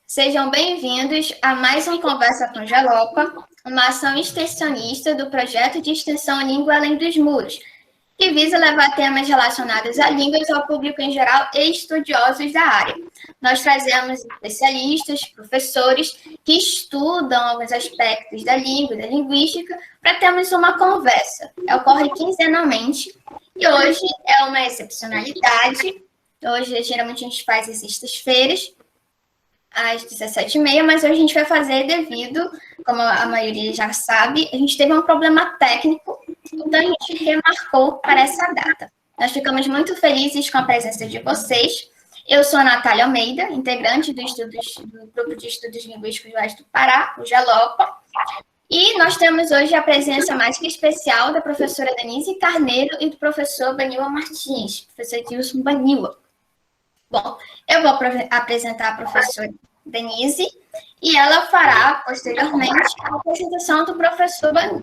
Sejam bem-vindos a mais um Conversa com Jalopa, uma ação extensionista do projeto de extensão Língua Além dos Muros, que visa levar temas relacionados à línguas ao público em geral e estudiosos da área. Nós trazemos especialistas, professores que estudam alguns aspectos da língua e da linguística para termos uma conversa. Ocorre quinzenalmente e hoje é uma excepcionalidade. Hoje, geralmente, a gente faz às sextas-feiras, às 17h30, mas hoje a gente vai fazer devido, como a maioria já sabe, a gente teve um problema técnico, então a gente remarcou para essa data. Nós ficamos muito felizes com a presença de vocês. Eu sou a Natália Almeida, integrante do Grupo de Estudos Linguísticos do Oeste do Pará, o Jalopa, e nós temos hoje a presença mais que especial da professora Denise Carneiro e do professor Banila Martins, professor Edilson Banila. Bom, eu vou apresentar a professora Denise e ela fará, posteriormente, a apresentação do professor Banil.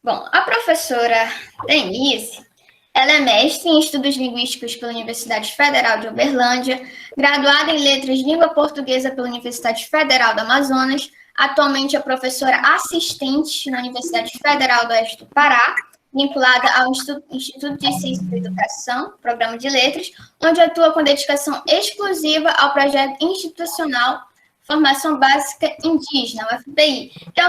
Bom, a professora Denise, ela é mestre em Estudos Linguísticos pela Universidade Federal de Uberlândia, graduada em Letras Língua Portuguesa pela Universidade Federal do Amazonas, atualmente é professora assistente na Universidade Federal do Oeste do Pará, vinculada ao Instituto de Ciência da Educação, Programa de Letras, onde atua com dedicação exclusiva ao projeto institucional Formação Básica Indígena, UFBI, que é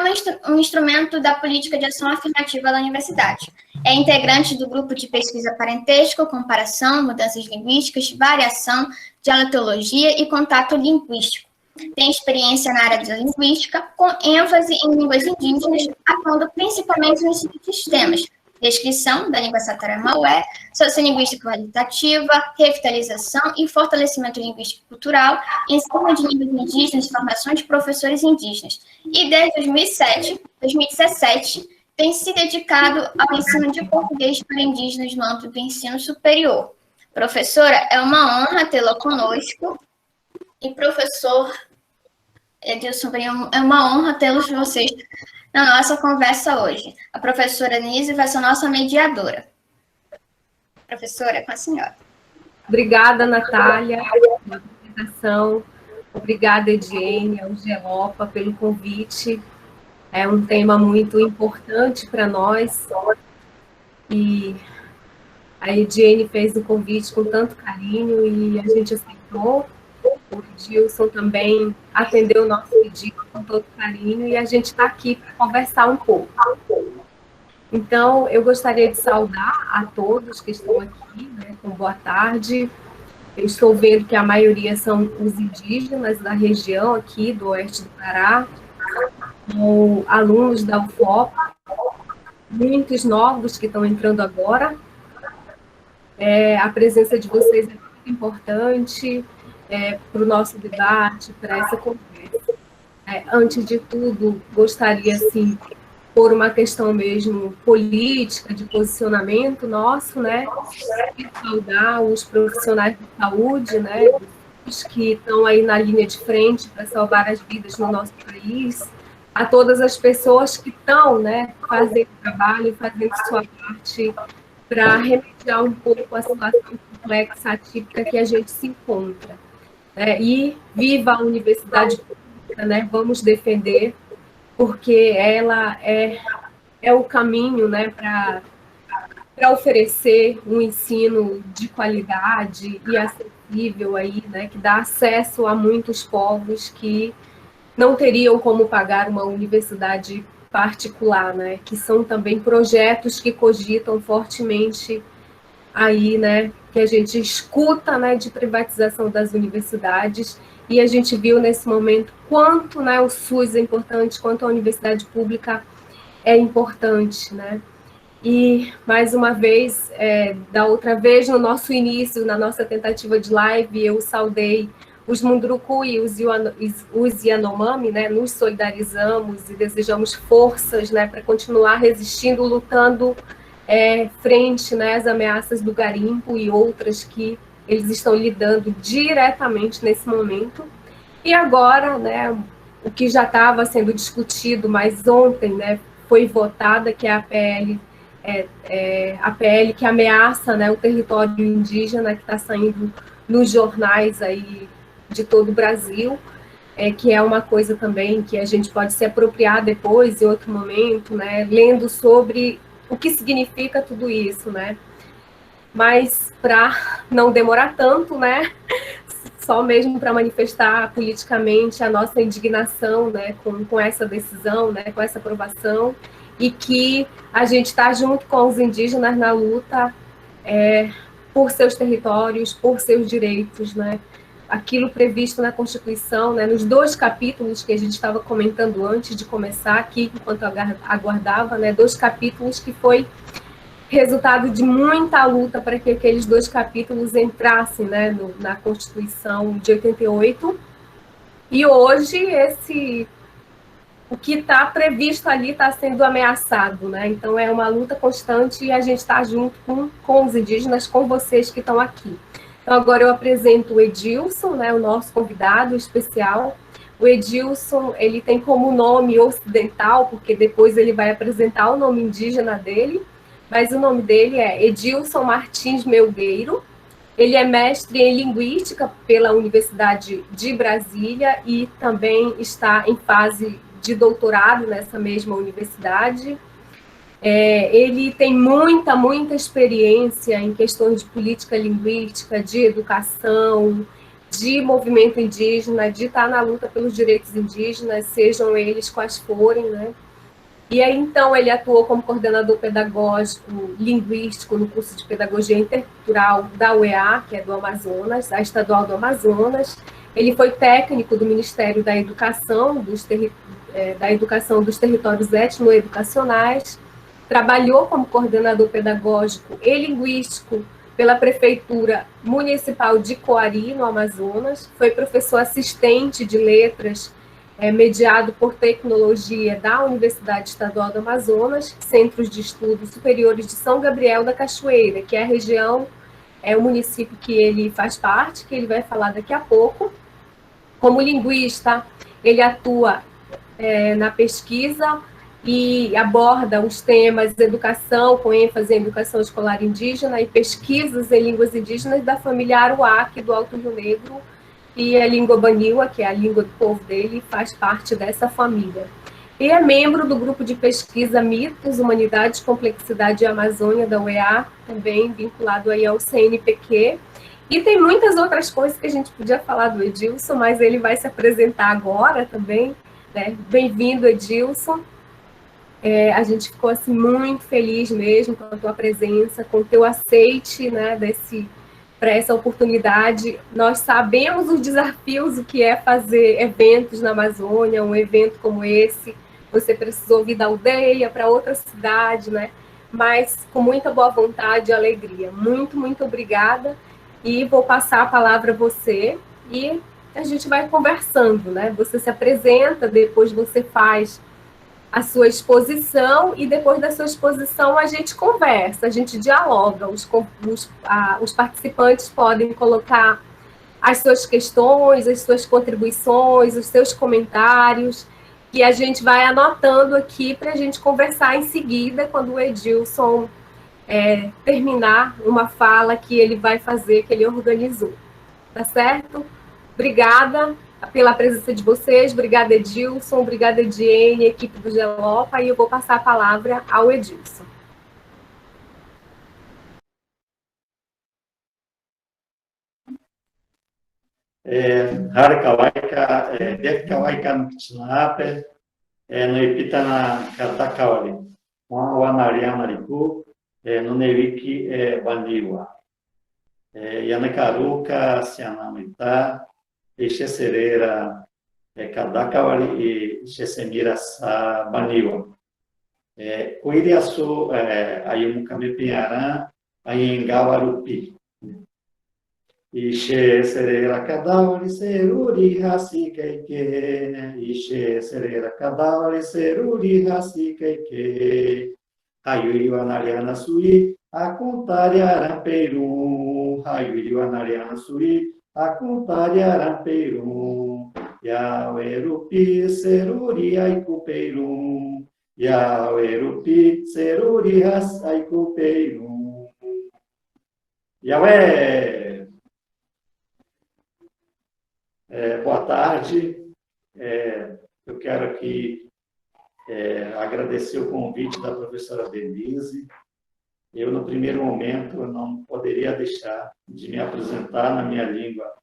um instrumento da política de ação afirmativa da universidade. É integrante do grupo de pesquisa Parentesco, Comparação, Mudanças Linguísticas, Variação, Dialetologia e Contato Linguístico. Tem experiência na área da linguística, com ênfase em línguas indígenas, atuando principalmente nos seguintes temas: descrição da língua satará-maué, sociolinguística qualitativa, revitalização e fortalecimento linguístico cultural, ensino de línguas indígenas e formação de professores indígenas. E desde 2017, tem se dedicado ao ensino de português para indígenas no âmbito do ensino superior. Professora, é uma honra tê-la conosco. E professor Edilson, é uma honra tê-los vocês na nossa conversa hoje. A professora Denise vai ser nossa mediadora. Professora, é com a senhora. Obrigada, Natália, pela apresentação. Obrigada, Ediene, ao Jalopa, pelo convite. É um tema muito importante para nós. E a Ediene fez o convite com tanto carinho e a gente aceitou. O Edilson também atendeu o nosso pedido com todo carinho e a gente está aqui para conversar um pouco. Então, eu gostaria de saudar a todos que estão aqui, né, com boa tarde. Eu estou vendo que a maioria são os indígenas da região aqui do Oeste do Pará, alunos da UFOPA, muitos novos que estão entrando agora. A presença de vocês é muito importante para o nosso debate, para essa conversa. Antes de tudo, gostaria, assim, por uma questão mesmo política, de posicionamento nosso, né, de saudar os profissionais de saúde, né, os que estão aí na linha de frente para salvar as vidas no nosso país, a todas as pessoas que estão, né, fazendo trabalho, fazendo sua parte para remediar um pouco a situação complexa, atípica que a gente se encontra. E viva a universidade pública, né? Vamos defender, porque ela é o caminho, né, para oferecer um ensino de qualidade e acessível aí, né, que dá acesso a muitos povos que não teriam como pagar uma universidade particular, né, que são também projetos que cogitam fortemente aí, né, que a gente escuta, né, de privatização das universidades, e a gente viu nesse momento quanto, né, o SUS é importante, quanto a universidade pública é importante, né. E, mais uma vez, da outra vez, no nosso início, na nossa tentativa de live, eu saudei os Munduruku e os Yanomami, né, nos solidarizamos e desejamos forças, né, para continuar resistindo, lutando frente, né, às ameaças do garimpo e outras que eles estão lidando diretamente nesse momento. E agora, né, o que já estava sendo discutido, mas ontem, né, foi votada, que é a PL que ameaça, né, o território indígena, que está saindo nos jornais aí de todo o Brasil, que é uma coisa também que a gente pode se apropriar depois, em outro momento, né, lendo sobre o que significa tudo isso, né. Mas, para não demorar tanto, né, só mesmo para manifestar politicamente a nossa indignação, né, com essa decisão, né, com essa aprovação, e que a gente está junto com os indígenas na luta por seus territórios, por seus direitos, né, aquilo previsto na Constituição, né, nos 2 capítulos que a gente estava comentando antes de começar aqui, enquanto aguardava, né, 2 capítulos que foi resultado de muita luta para que aqueles 2 capítulos entrassem, né, na Constituição de 88. E hoje o que está previsto ali está sendo ameaçado, né? Então é uma luta constante e a gente está junto com os indígenas, com vocês que estão aqui. Então agora eu apresento o Edilson, né, o nosso convidado especial. O Edilson, ele tem como nome ocidental, porque depois ele vai apresentar o nome indígena dele, mas o nome dele é Edilson Martins Melgueiro. Ele é mestre em Linguística pela Universidade de Brasília e também está em fase de doutorado nessa mesma universidade. Ele tem muita experiência em questões de política linguística, de educação, de movimento indígena, de estar na luta pelos direitos indígenas, sejam eles quais forem, né? E aí, então, ele atuou como coordenador pedagógico linguístico no curso de Pedagogia Intercultural da UEA, que é do Amazonas, da Estadual do Amazonas. Ele foi técnico do Ministério da Educação, da Educação dos Territórios Etnoeducacionais, trabalhou como coordenador pedagógico e linguístico pela Prefeitura Municipal de Coari, no Amazonas, foi professor assistente de letras mediado por tecnologia da Universidade Estadual do Amazonas, Centros de Estudos Superiores de São Gabriel da Cachoeira, que é a região, o município que ele faz parte, que ele vai falar daqui a pouco. Como linguista, ele atua na pesquisa e aborda os temas de educação, com ênfase em educação escolar indígena e pesquisas em línguas indígenas da família Aruac do Alto Rio Negro, e a língua Baniwa, que é a língua do povo dele, faz parte dessa família. E é membro do grupo de pesquisa Mitos, Humanidades, Complexidade e Amazônia, da UEA, também vinculado aí ao CNPq. E tem muitas outras coisas que a gente podia falar do Edilson, mas ele vai se apresentar agora também, né? Bem-vindo, Edilson. A gente ficou assim, muito feliz mesmo com a tua presença, com o teu aceite, né, para essa oportunidade. Nós sabemos os desafios, o que é fazer eventos na Amazônia, um evento como esse. Você precisou vir da aldeia para outra cidade, né? Mas com muita boa vontade e alegria. Muito obrigada. E vou passar a palavra a você e a gente vai conversando, né? Você se apresenta, depois você faz a sua exposição e depois da sua exposição a gente conversa, a gente dialoga, os participantes podem colocar as suas questões, as suas contribuições, os seus comentários, e a gente vai anotando aqui para a gente conversar em seguida, quando o Edilson terminar uma fala que ele vai fazer, que ele organizou. Tá certo? Obrigada pela presença de vocês, obrigada Edilson, obrigada Ediene, equipe do Gelopa, e eu vou passar a palavra ao Edilson. Harkawaika, Defkawaika no Kitinape, no Epitana Katakawali, Wanariana Mariku, no Neviki Bandiwa, Yanakaruka, Sianamita, Execereira Kadakawali e Xesemira Baniwa. Cuiriaçu, Ayumucame Pinharã, Ayengawarupi. Ishe Sereira Kadawali Seruri Hasi Keike. Ishe Sereira Kadawali Seruri Hasi Keike. Ayuri Wanariana Sui, Akuntari Aramperu. Ayuri Wanariana Sui, Akuntari Aramperu. Yawerupi Seruri Aikupeiru. Yawerupi Seruri Hasaikupeiru. Yahweh! Boa tarde. Eu quero aqui agradecer o convite da professora Denise. Eu, no primeiro momento, não poderia deixar de me apresentar na minha língua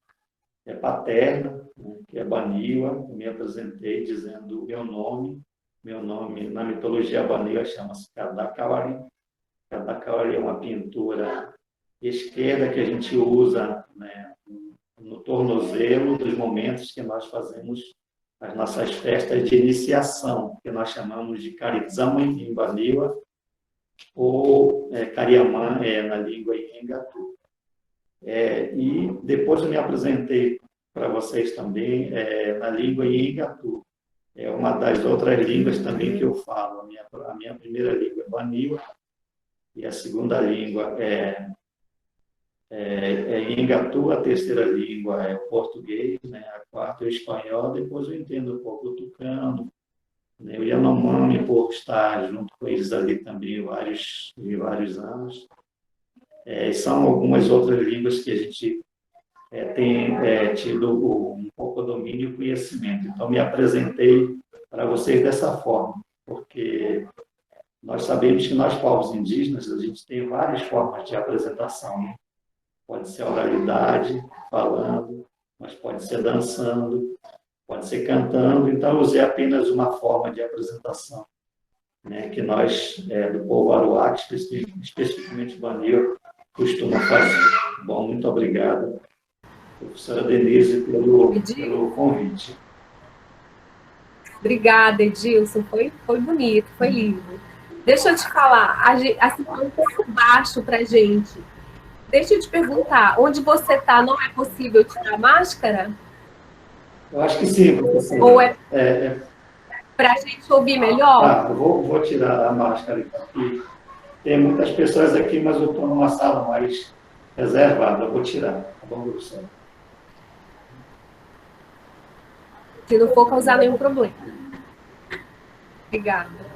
paterna, né, que é Baniwa. Eu me apresentei dizendo o meu nome. Meu nome, na mitologia Baniwa, chama-se Kadakawari. Kadakawari é uma pintura esquerda que a gente usa, né, no tornozelo dos momentos que nós fazemos as nossas festas de iniciação, que nós chamamos de Karizama em Baniwa, ou Cariamã na língua Ihengatu. E depois eu me apresentei para vocês também na língua Ihengatu. É uma das outras línguas também que eu falo. A minha primeira língua é Baniwa, e a segunda língua Ihengatu, a terceira língua é português, né? A quarta é o espanhol, depois eu entendo um pouco o tucano, né? O Yanomami, por estar junto com eles ali também vários anos. São algumas outras línguas que a gente tem tido um pouco domínio e conhecimento. Então, me apresentei para vocês dessa forma, porque nós sabemos que nós, povos indígenas, a gente tem várias formas de apresentação, né? Pode ser oralidade, falando, mas pode ser dançando, pode ser cantando. Então, eu usei apenas uma forma de apresentação, né, que nós, do povo Aruac, especificamente Banil, costuma fazer. Bom, muito obrigado, professora Denise, pelo convite. Obrigada, Edilson. Foi bonito, foi lindo. Deixa eu te falar, assim, tá um pouco baixo para a gente. Deixa eu te perguntar, onde você está, não é possível tirar a máscara? Eu acho que sim, professora. Ou é para a gente ouvir melhor? Eu vou tirar a máscara aqui. Tem muitas pessoas aqui, mas eu estou numa sala mais reservada. Eu vou tirar, tá bom, professora? Se não for causar nenhum problema. Obrigada.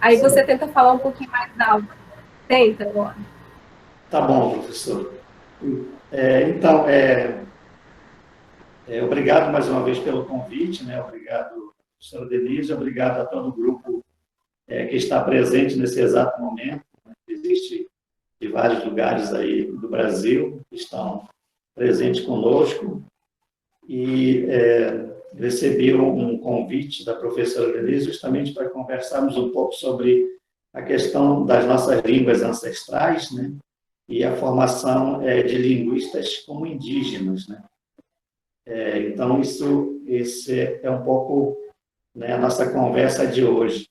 Aí você tenta falar um pouquinho mais alto. Tenta agora. Tá bom, professor. Então, obrigado mais uma vez pelo convite, né? Obrigado, professora Denise, obrigado a todo o grupo que está presente nesse exato momento. Né? Existe de vários lugares aí do Brasil que estão presentes conosco e recebi um convite da professora Denise justamente para conversarmos um pouco sobre a questão das nossas línguas ancestrais, né? E a formação de linguistas como indígenas, né? Então, esse é um pouco, né, a nossa conversa de hoje.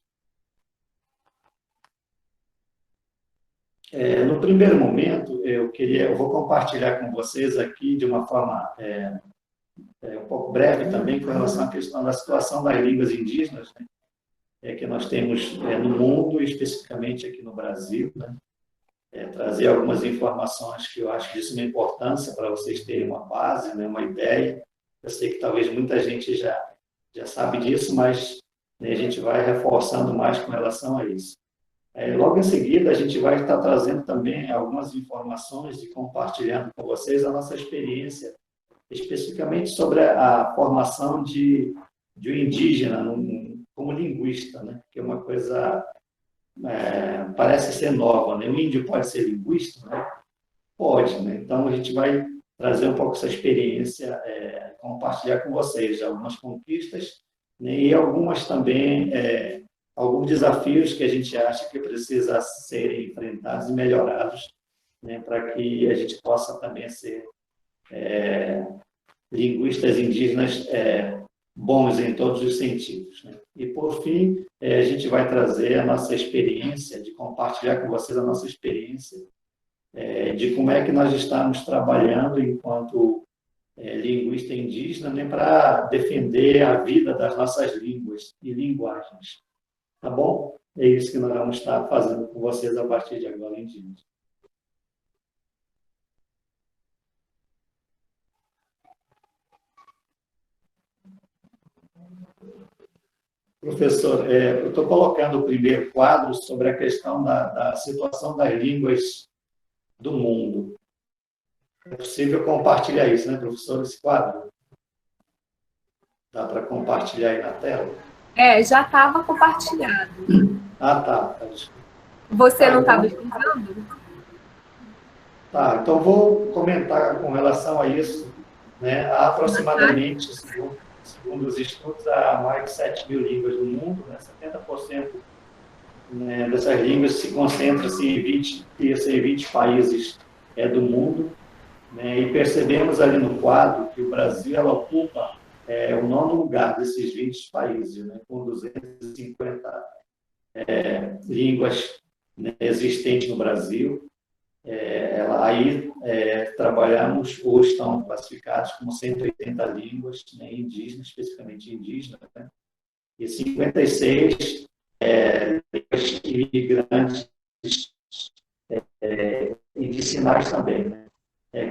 No primeiro momento, eu vou compartilhar com vocês aqui de uma forma um pouco breve também com relação à questão da situação das línguas indígenas, né, que nós temos no mundo, especificamente aqui no Brasil, né? Trazer algumas informações que eu acho de suma importância para vocês terem uma base, né, uma ideia. Eu sei que talvez muita gente já sabe disso, mas, né, a gente vai reforçando mais com relação a isso. Logo em seguida, a gente vai estar trazendo também algumas informações e compartilhando com vocês a nossa experiência, especificamente sobre a formação de um indígena como linguista, né, que é uma coisa parece ser nova, né? O índio pode ser linguista, né? Pode, né? Então, a gente vai trazer um pouco essa experiência, compartilhar com vocês algumas conquistas, né? E algumas também, alguns desafios que a gente acha que precisa serem enfrentados e melhorados, né? Para que a gente possa também ser linguistas indígenas bons em todos os sentidos, né? E, por fim, a gente vai trazer a nossa experiência, de compartilhar com vocês a nossa experiência de como é que nós estamos trabalhando enquanto linguista indígena, né, para defender a vida das nossas línguas e linguagens. Tá bom? É isso que nós vamos estar fazendo com vocês a partir de agora em diante. Professor, eu estou colocando o primeiro quadro sobre a questão da situação das línguas do mundo. É possível compartilhar isso, né, professor, esse quadro? Dá para compartilhar aí na tela? Já estava compartilhado. Ah, tá. Você não estava escutando? Tá, então vou comentar com relação a isso. Né? Há aproximadamente, segundo os estudos, há mais de 7 mil línguas no mundo, né? 70%, né, dessas línguas se concentram-se em 20 países do mundo, né? E percebemos ali no quadro que o Brasil ela ocupa o nono lugar desses 20 países, né? Com 250 línguas, né, existentes no Brasil. Trabalhamos, ou estão classificados como 180 línguas, né, indígenas, especificamente indígenas, né, e 56 línguas imigrantes e de sinais também. Né.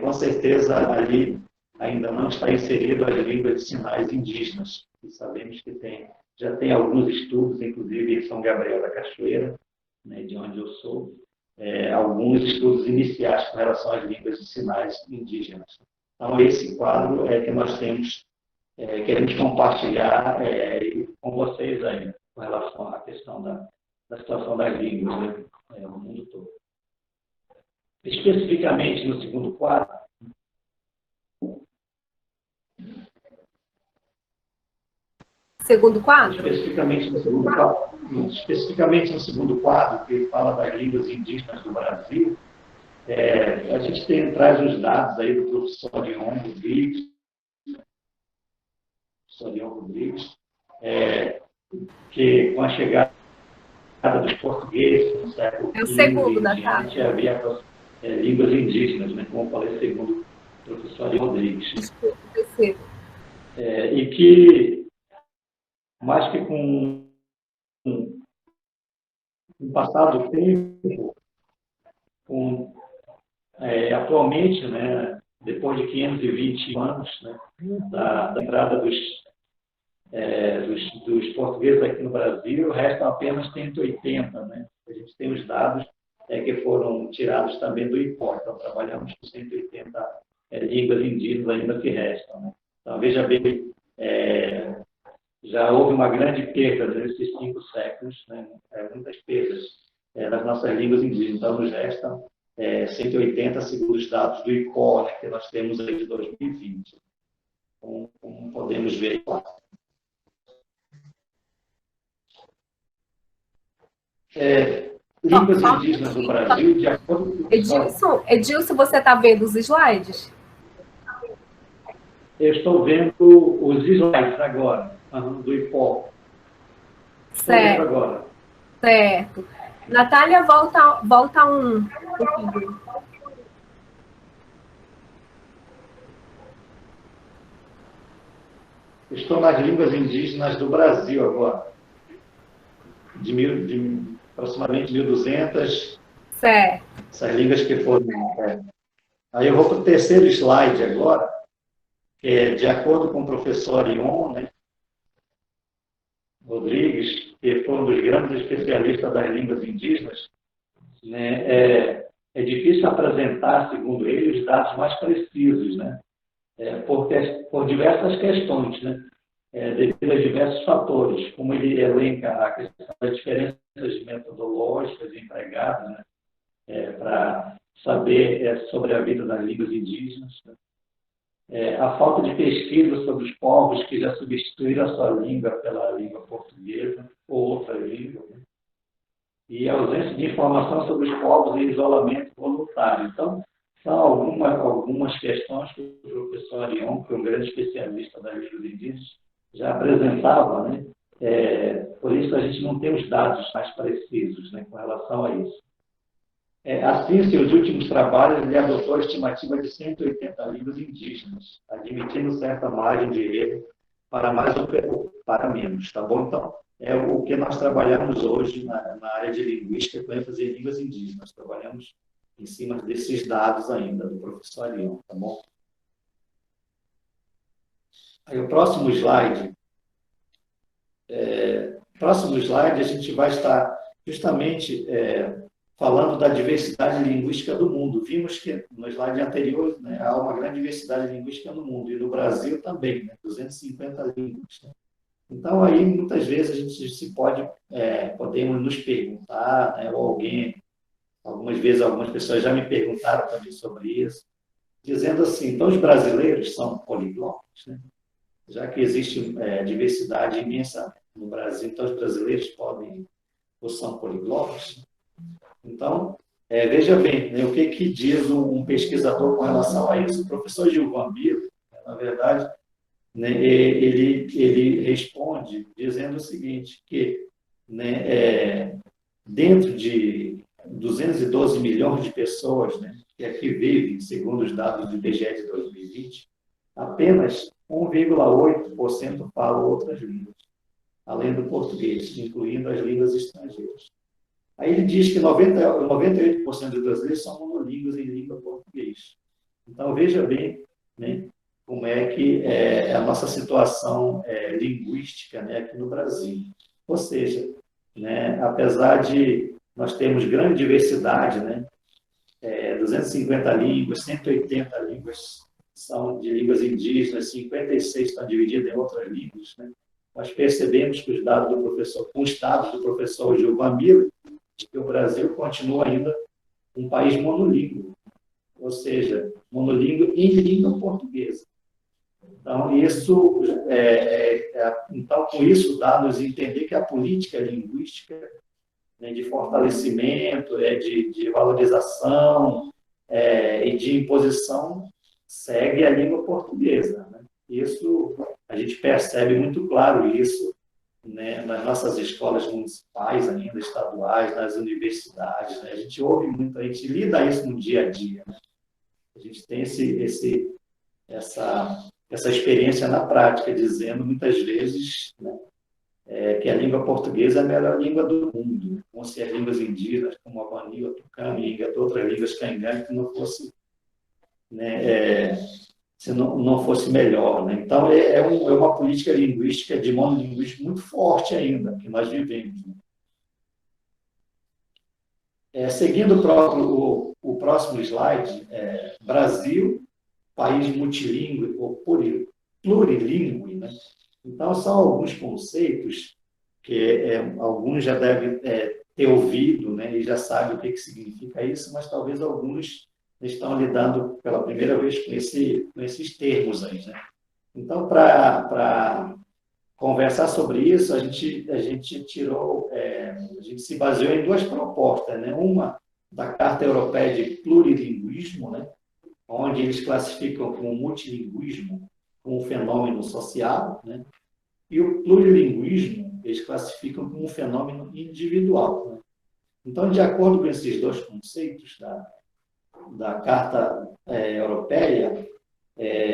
Com certeza, ali ainda não está inserido as línguas de sinais indígenas, que sabemos que já tem alguns estudos, inclusive em São Gabriel da Cachoeira, né, de onde eu sou, alguns estudos iniciais com relação às línguas de sinais indígenas. Então, esse quadro que nós temos, queremos compartilhar com vocês aí, com relação à questão da situação das línguas, né, no mundo todo. Especificamente no segundo quadro, Segundo quadro? Especificamente no segundo quadro, que fala das línguas indígenas do Brasil, a gente traz os dados aí do professor Leon Rodrigues, que com a chegada dos portugueses no século XV em diante, havia línguas indígenas, né, como eu falei, segundo o professor Leon Rodrigues. E que, mais que com o passar do tempo, atualmente, né, depois de 520 anos, né, da entrada dos portugueses aqui no Brasil, restam apenas 180. Né? A gente tem os dados que foram tirados também do IPO, então trabalhamos com 180 línguas indígenas ainda que restam. Né? Então, veja bem, já houve uma grande perda nesses 5 séculos, né? Muitas perdas nas nossas línguas indígenas, então nos restam 180 segundo os dados do IPO, né, que nós temos aí de 2020. Como podemos ver. Línguas indígenas do Brasil, de acordo com... Edilson, você está vendo os slides? Eu estou vendo os slides agora, do IPO. Estou vendo agora. Certo. Natália, volta um pouquinho. Estou nas línguas indígenas do Brasil agora. De aproximadamente 1.200. Certo. Essas línguas que foram... Aí eu vou para o terceiro slide agora, que é de acordo com o professor Leon, né, Rodrigues, que foi um dos grandes especialistas das línguas indígenas, né, é difícil apresentar, segundo ele, os dados mais precisos, né, por diversas questões, né, devido a diversos fatores, como ele elenca a questão das diferenças metodológicas empregadas, né, para saber sobre a vida das línguas indígenas, né, a falta de pesquisa sobre os povos que já substituíram a sua língua pela língua portuguesa ou outra língua, né, e a ausência de informação sobre os povos em isolamento voluntário. Então, são algumas questões que o professor Arion, que é um grande especialista das línguas indígenas, já apresentava, né? Por isso a gente não tem os dados mais precisos, né, com relação a isso. Assim, em seus últimos trabalhos, ele adotou a estimativa de 180 línguas indígenas, admitindo certa margem de erro para mais ou para menos, tá bom? Então, é o que nós trabalhamos hoje na área de linguística, com ênfase em línguas indígenas. Nós trabalhamos em cima desses dados ainda, do professor Leon, tá bom? Aí, o próximo slide próximo slide, a gente vai estar justamente falando da diversidade linguística do mundo. Vimos que no slide anterior, né, há uma grande diversidade linguística no mundo, e no Brasil também, né, 250 línguas. Né? Então, aí, muitas vezes, a gente podemos nos perguntar, né, ou algumas vezes, algumas pessoas já me perguntaram também sobre isso, dizendo assim, então, os brasileiros são poliglotas, né? Já que existe diversidade imensa no Brasil, então os brasileiros podem ou são poliglotas. Então, veja bem, né, o que diz um pesquisador com relação a isso. O professor Gilvan Biro, na verdade, né, ele responde dizendo o seguinte, que né, dentro de 212 milhões de pessoas, né, que aqui vivem, segundo os dados do IBGE de 2020, apenas 1,8% falam outras línguas, além do português, incluindo as línguas estrangeiras. Aí ele diz que 98% dos brasileiros são monolíngues em língua português. Então, veja bem, né, como é que é a nossa situação linguística, né, aqui no Brasil. Ou seja, né, apesar de nós termos grande diversidade, né, 250 línguas, 180 línguas são de línguas indígenas, 56 estão divididas em outras línguas, né? Nós percebemos que os dados com os dados do professor Gilvan Miller, que o Brasil continua ainda um país monolíngue, ou seja, monolíngue em língua portuguesa. Então, então, com isso, dá-nos a entender que a política linguística, né, de fortalecimento, de valorização e de imposição segue a língua portuguesa. Né? Isso, a gente percebe muito claro isso, né, nas nossas escolas municipais ainda, estaduais, nas universidades. Né? A gente ouve muito, a gente lida isso no dia a dia. Né? A gente tem essa experiência na prática, dizendo muitas vezes, né, que a língua portuguesa é a melhor língua do mundo, né? Como se as línguas indígenas, como a Guani, o Tucano e outras línguas canhãs, que não fosse, né, se não fosse melhor. Né? Então, é uma política linguística de monolinguismo muito forte ainda, que nós vivemos. Né? Seguindo o próximo slide, Brasil, país multilingüe ou plurilingüe. Né? Então, são alguns conceitos que alguns já devem ter ouvido, né? E já sabem o que significa isso, mas talvez alguns estão lidando pela primeira vez com esses termos aí. Né? Então, para conversar sobre isso, a gente se baseou em duas propostas. Né? Uma da Carta Europeia de Plurilinguismo, né? Onde eles classificam como multilinguismo como um fenômeno social, né? E o plurilinguismo eles classificam como um fenômeno individual. Né? Então, de acordo com esses dois conceitos da Carta Europeia,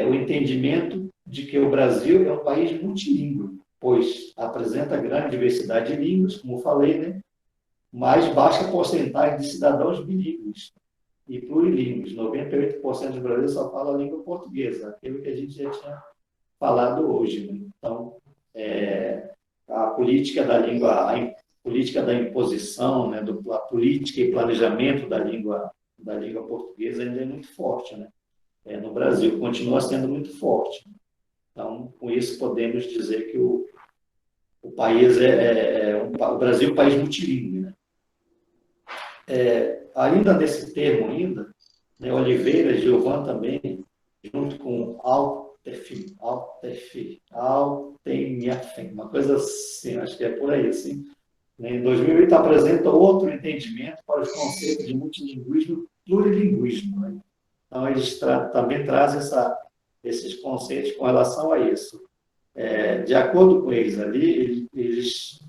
o entendimento de que o Brasil é um país multilingüe, pois apresenta grande diversidade de línguas, como falei, né? Mas baixa porcentagem de cidadãos bilíngues e plurilíngues. 98% dos brasileiros só falam a língua portuguesa, aquilo que a gente já tinha falado hoje. Né? Então, a política da língua, a política da imposição, né? A política e planejamento da língua portuguesa ainda é muito forte, né? No Brasil, continua sendo muito forte. Então, com isso, podemos dizer que o país o Brasil é um país multilingüe. Né? Ainda nesse termo, né, Oliveira e Gilvan também, junto com Altenhofen, uma coisa assim, acho que é por aí, assim. Em 2008, apresenta outro entendimento para os conceitos de multilinguismo e plurilinguismo. Né? Então, eles também trazem esses conceitos com relação a isso. De acordo com eles ali, eles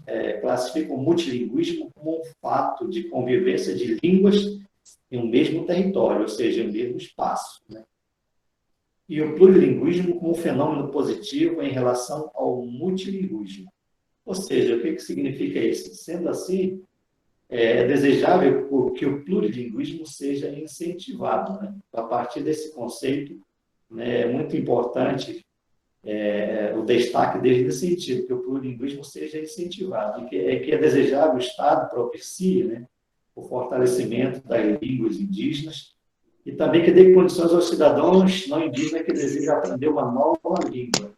classificam o multilinguismo como um fato de convivência de línguas em um mesmo território, ou seja, em um mesmo espaço. Né? E o plurilinguismo como um fenômeno positivo em relação ao multilinguismo. Ou seja, o que significa isso? Sendo assim, é desejável que o plurilinguismo seja incentivado. Né? A partir desse conceito, né, é muito importante o destaque dele nesse sentido, que o plurilinguismo seja incentivado, e que é desejável o Estado propicie, né, o fortalecimento das línguas indígenas, e também que dê condições aos cidadãos não indígenas que desejam aprender uma nova língua.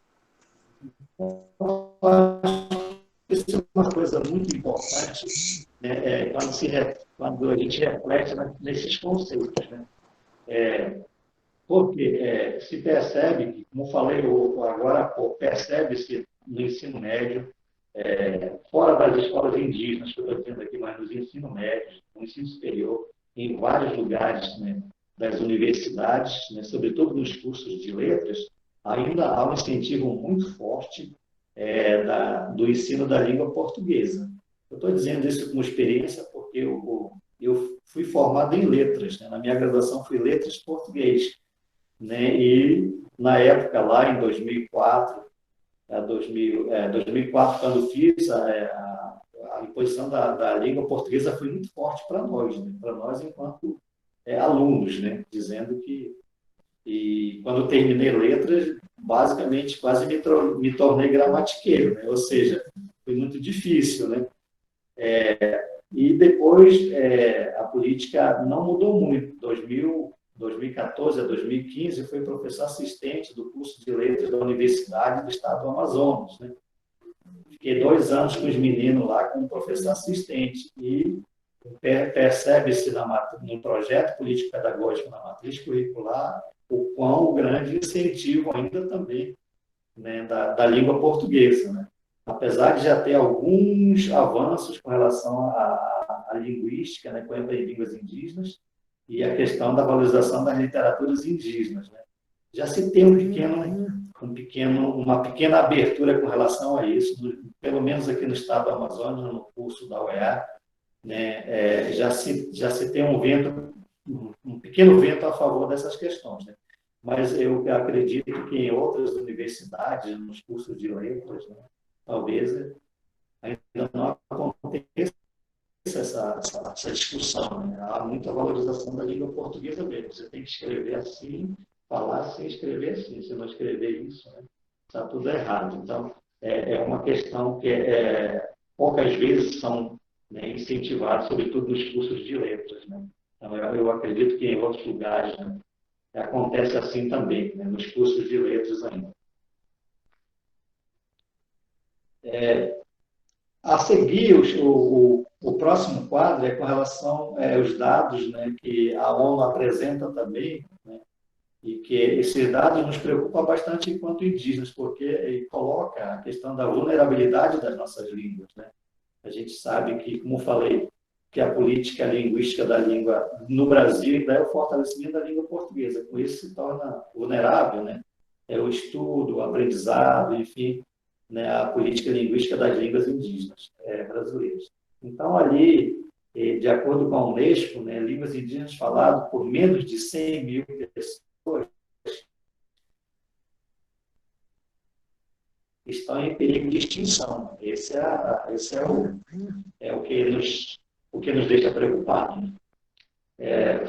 Isso é uma coisa muito importante, né, quando a gente reflete nesses conceitos. Né? Porque se percebe, como falei agora, percebe-se no ensino médio, fora das escolas indígenas, que eu estou dizendo aqui, mas nos ensino médio, no ensino superior, em vários lugares, né, das universidades, né, sobretudo nos cursos de letras, ainda há um incentivo muito forte do ensino da língua portuguesa. Eu estou dizendo isso como experiência porque eu fui formado em letras, né? Na minha graduação fui letras português, né? E na época, lá em 2004, 2004 quando fiz a imposição da língua portuguesa, foi muito forte para nós, né? Para nós enquanto alunos, né? Dizendo que... E quando eu terminei letras, basicamente quase me tornei gramatiqueiro, né? Ou seja, foi muito difícil, né? E depois a política não mudou muito. 2014 a 2015, eu fui professor assistente do curso de letras da Universidade do Estado do Amazonas, né? Fiquei 2 anos com os meninos lá como professor assistente e percebe-se no projeto político-pedagógico na matriz curricular o quão grande incentivo ainda também, né, da língua portuguesa. Né? Apesar de já ter alguns avanços com relação à linguística, né, com ênfase em línguas indígenas, e a questão da valorização das literaturas indígenas. Né? Já se tem uma pequena abertura com relação a isso, pelo menos aqui no estado do Amazonas, no curso da UEA, né, já se tem um pequeno vento a favor dessas questões. Né? Mas eu acredito que em outras universidades, nos cursos de letras, né, talvez ainda não aconteça essa discussão. Né? Há muita valorização da língua portuguesa mesmo. Você tem que escrever assim, falar assim, escrever assim. Se não escrever isso, né, está tudo errado. Então, é uma questão que poucas vezes são, né, incentivadas, sobretudo nos cursos de letras. Né? Então, eu acredito que em outros lugares, né, acontece assim também, né, nos cursos de letras ainda. A seguir, o próximo quadro é com relação aos dados, né, que a ONU apresenta também, né, e que esses dados nos preocupam bastante enquanto indígenas, porque ele coloca a questão da vulnerabilidade das nossas línguas. Né? A gente sabe que, como falei, que a política linguística da língua no Brasil é o fortalecimento da língua portuguesa. Com isso se torna vulnerável, né? O estudo, o aprendizado, enfim, né, a política linguística das línguas indígenas brasileiras. Então, ali, de acordo com a Unesco, né, línguas indígenas faladas por menos de 100 mil pessoas estão em perigo de extinção. Esse é o que nos deixa preocupados.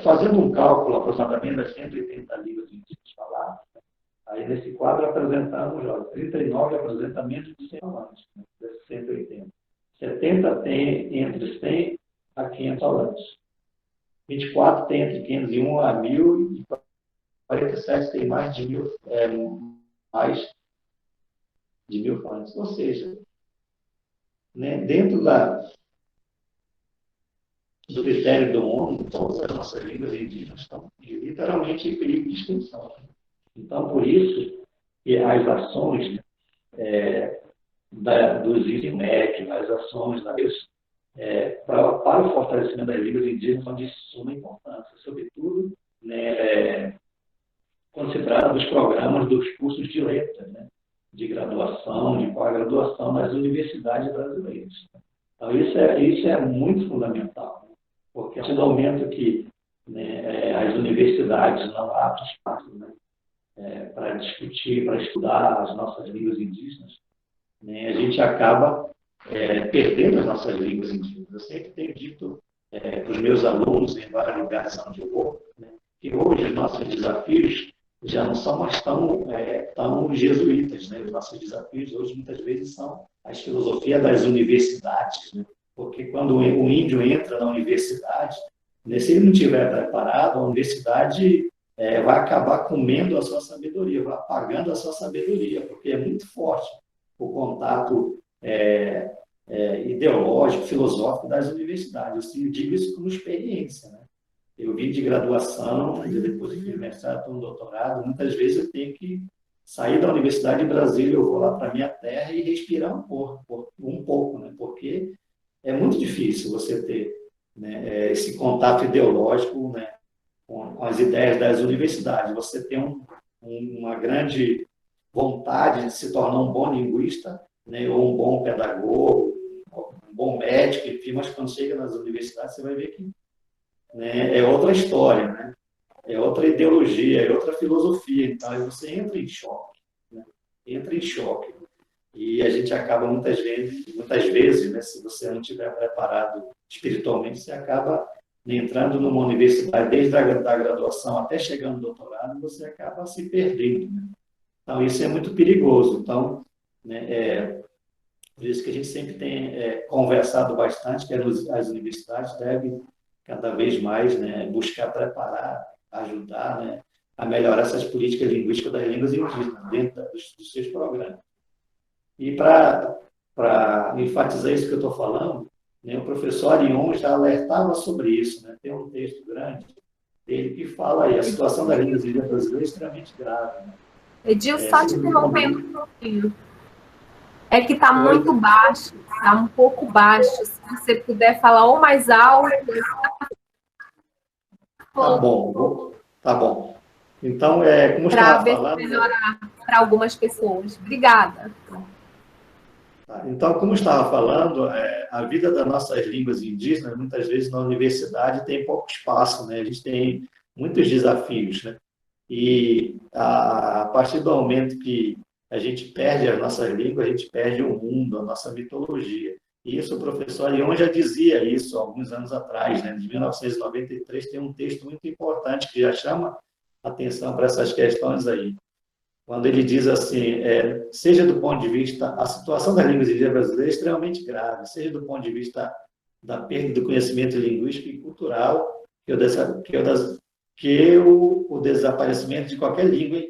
Fazendo um cálculo aproximadamente das 180 línguas indígenas faladas, né? Aí nesse quadro apresentamos 39 apresentamentos de 100 falantes, né? Desses 180. 70 tem entre 100 a 500 falantes. 24 tem entre 501 a 1.000 e 47 tem mais de 1.000 falantes. Ou seja, né, dentro do critério do ONU, todas as nossas línguas indígenas estão literalmente em perigo de extinção. Então, por isso que as ações dos ensino médio, as ações para o fortalecimento das línguas indígenas são de suma importância, sobretudo, né, quando se trata dos programas dos cursos de letras, né, de graduação, de pós-graduação nas universidades brasileiras. Então, isso é muito fundamental, né? Porque a partir do momento que, né, as universidades não abrem espaço, né, para discutir, para estudar as nossas línguas indígenas, né, a gente acaba perdendo as nossas línguas indígenas. Eu sempre tenho dito para os meus alunos, em vários lugares onde eu vou, né, que hoje os nossos desafios já não são mais tão jesuítas, né? Os nossos desafios hoje, muitas vezes, são as filosofias das universidades, né? Porque quando o índio entra na universidade, né, se ele não estiver preparado, a universidade vai acabar comendo a sua sabedoria, vai apagando a sua sabedoria, porque é muito forte o contato ideológico, filosófico das universidades. Eu digo isso como experiência, né? Eu vim de graduação, e depois de mestrado, estou no doutorado, muitas vezes eu tenho que sair da Universidade de Brasília, eu vou lá para a minha terra e respirar um pouco, né? Porque é muito difícil você ter, né, esse contato ideológico, né, com as ideias das universidades. Você tem uma grande vontade de se tornar um bom linguista, né, ou um bom pedagogo, um bom médico, enfim, mas quando chega nas universidades você vai ver que, né, é outra história, né? É outra ideologia, é outra filosofia. Então, aí você entra em choque, né? Entra em choque. E a gente acaba, muitas vezes, né, se você não estiver preparado espiritualmente, você acaba entrando numa universidade, desde a da graduação até chegando no doutorado, você acaba se perdendo, né? Então, isso é muito perigoso. Então, né, por isso que a gente sempre tem conversado bastante, que as universidades devem cada vez mais, né, buscar preparar, ajudar, né, a melhorar essas políticas linguísticas das línguas indígenas dentro dos seus programas. E para enfatizar isso que eu estou falando, né, o professor Arion já alertava sobre isso, né? Tem um texto grande dele que fala aí, a situação das línguas indígenas brasileiras é extremamente grave, né? Edil, só te interrompendo um pouquinho. É que está muito baixo, está um pouco baixo. Se você puder falar ou mais alto. Tá bom, tá bom. Então, como eu estava falando... Para melhorar para algumas pessoas. Obrigada. Então, como eu estava falando, a vida das nossas línguas indígenas, muitas vezes na universidade tem pouco espaço, né? A gente tem muitos desafios, né? E a partir do momento que a gente perde as nossas línguas, a gente perde o mundo, a nossa mitologia. E isso o professor Arion já dizia isso alguns anos atrás, né? De 1993, tem um texto muito importante que já chama atenção para essas questões aí. Quando ele diz assim, seja do ponto de vista, a situação das línguas indígenas brasileiras é extremamente grave, seja do ponto de vista da perda do conhecimento linguístico e cultural, que o desaparecimento de qualquer língua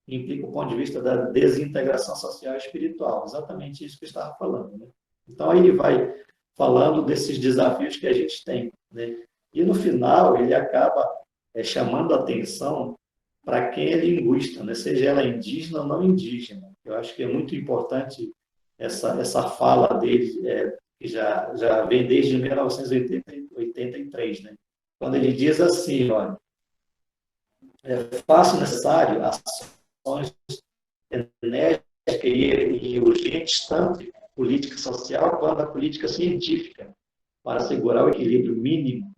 implica o ponto de vista da desintegração social e espiritual. Exatamente isso que eu estava falando, né? Então, aí ele vai falando desses desafios que a gente tem, né? E, no final, ele acaba chamando a atenção para quem é linguista, né? Seja ela indígena ou não indígena. Eu acho que é muito importante essa fala dele, que já vem desde 1983, né? Quando ele diz assim, olha, faço necessário ações enérgicas e urgentes, tanto em política social quanto na política científica, para assegurar o equilíbrio mínimo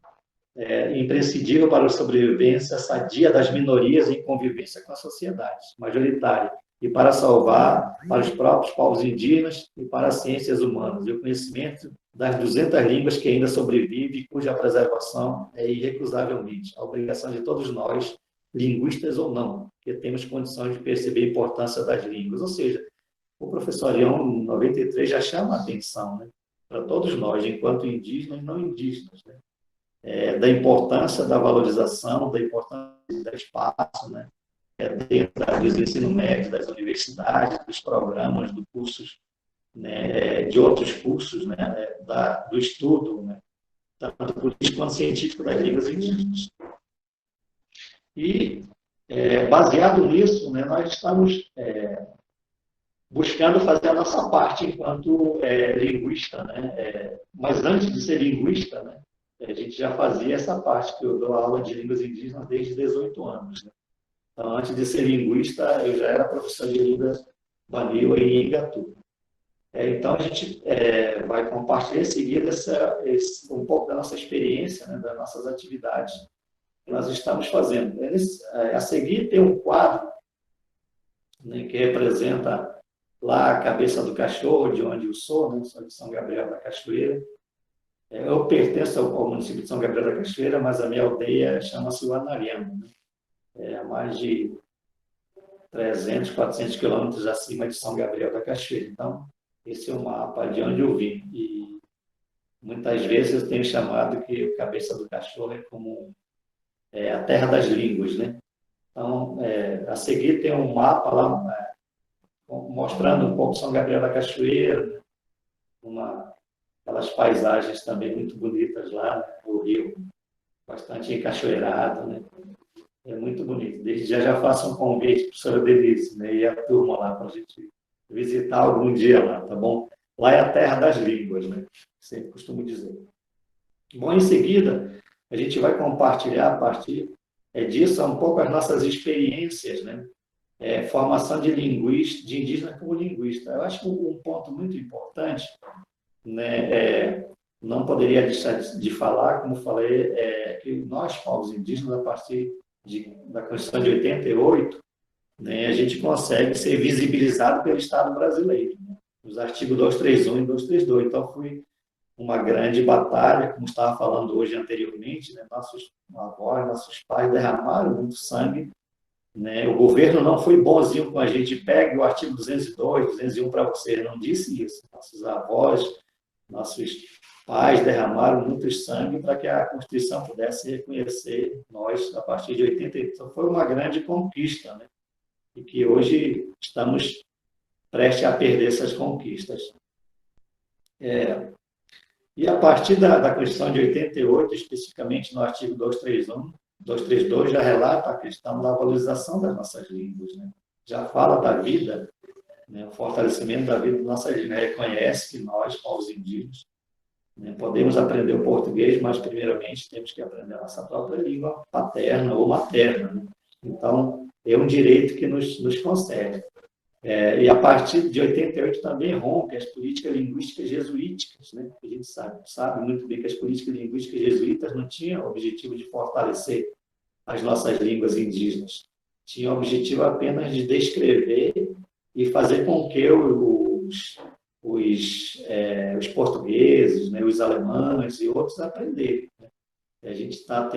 imprescindível para a sobrevivência sadia das minorias em convivência com a sociedade majoritária e para salvar para os próprios povos indígenas e para as ciências humanas e o conhecimento das 200 línguas que ainda sobrevivem e cuja preservação é irrecusavelmente a obrigação de todos nós, linguistas ou não, que temos condições de perceber a importância das línguas. Ou seja, o professor Arion, em 93, já chama a atenção, né, para todos nós, enquanto indígenas e não indígenas, né? Da importância da valorização, da importância do espaço, né? Dentro do ensino médio, das universidades, dos programas, dos cursos, né? De outros cursos, né? Do estudo, né? Tanto político quanto científico das línguas indígenas. E, baseado nisso, né, nós estamos buscando fazer a nossa parte enquanto linguista, né? Mas antes de ser linguista, né, a gente já fazia essa parte, que eu dou aula de línguas indígenas desde 18 anos. Né? Então, antes de ser linguista, eu já era professor de línguas Baniwa e Igatu. Então, a gente vai compartilhar em seguida um pouco da nossa experiência, né, das nossas atividades que nós estamos fazendo. A seguir, tem um quadro, né, que representa lá a cabeça do cachorro, de onde eu sou, né, sou de São Gabriel da Cachoeira. Eu pertenço ao município de São Gabriel da Cachoeira, mas a minha aldeia chama-se Uanariano, né? Há mais de 300, 400 quilômetros acima de São Gabriel da Cachoeira. Então, esse é o mapa de onde eu vim. E muitas vezes eu tenho chamado que o Cabeça do Cachorro é como a terra das línguas, né? Então, a seguir tem um mapa lá mostrando um pouco São Gabriel da Cachoeira, aquelas paisagens também muito bonitas lá, né? O rio bastante encachoeirado, né? É muito bonito. Desde já faço um convite para a professora Denise, né? E a turma lá para a gente visitar algum dia lá, tá bom? Lá é a terra das línguas, né? Sempre costumo dizer. Bom, em seguida, a gente vai compartilhar a partir disso um pouco as nossas experiências, né? Formação de linguista, de indígena como linguista. Eu acho que um ponto muito importante, né? Não poderia deixar de falar, como falei, que nós, povos indígenas, a partir da Constituição de 88, né, a gente consegue ser visibilizado pelo Estado brasileiro, né? Os artigos 231 e 232. Então, foi uma grande batalha, como estava falando hoje anteriormente, né? Nossos avós, nossos pais derramaram muito sangue, né? O governo não foi bonzinho com a gente. Pegue o artigo 202, 201 para você, não disse isso. Nossos avós, nossos pais derramaram muito sangue para que a Constituição pudesse reconhecer nós a partir de 88. Então, foi uma grande conquista, né? E que hoje estamos prestes a perder essas conquistas. E a partir da Constituição de 88, especificamente no artigo 231, 232, já relata a questão da valorização das nossas línguas, né? Já fala da vida, né? O fortalecimento da vida das nossas línguas. Reconhece que nós, povos indígenas, né, podemos aprender o português, mas, primeiramente, temos que aprender a nossa própria língua paterna ou materna, né? Então, é um direito que nos concede. E a partir de 88 também rompe as políticas linguísticas jesuíticas, né? A gente sabe muito bem que as políticas linguísticas jesuítas não tinham o objetivo de fortalecer as nossas línguas indígenas. Tinham o objetivo apenas de descrever e fazer com que os portugueses, né, os alemães e outros aprenderem, né? A gente está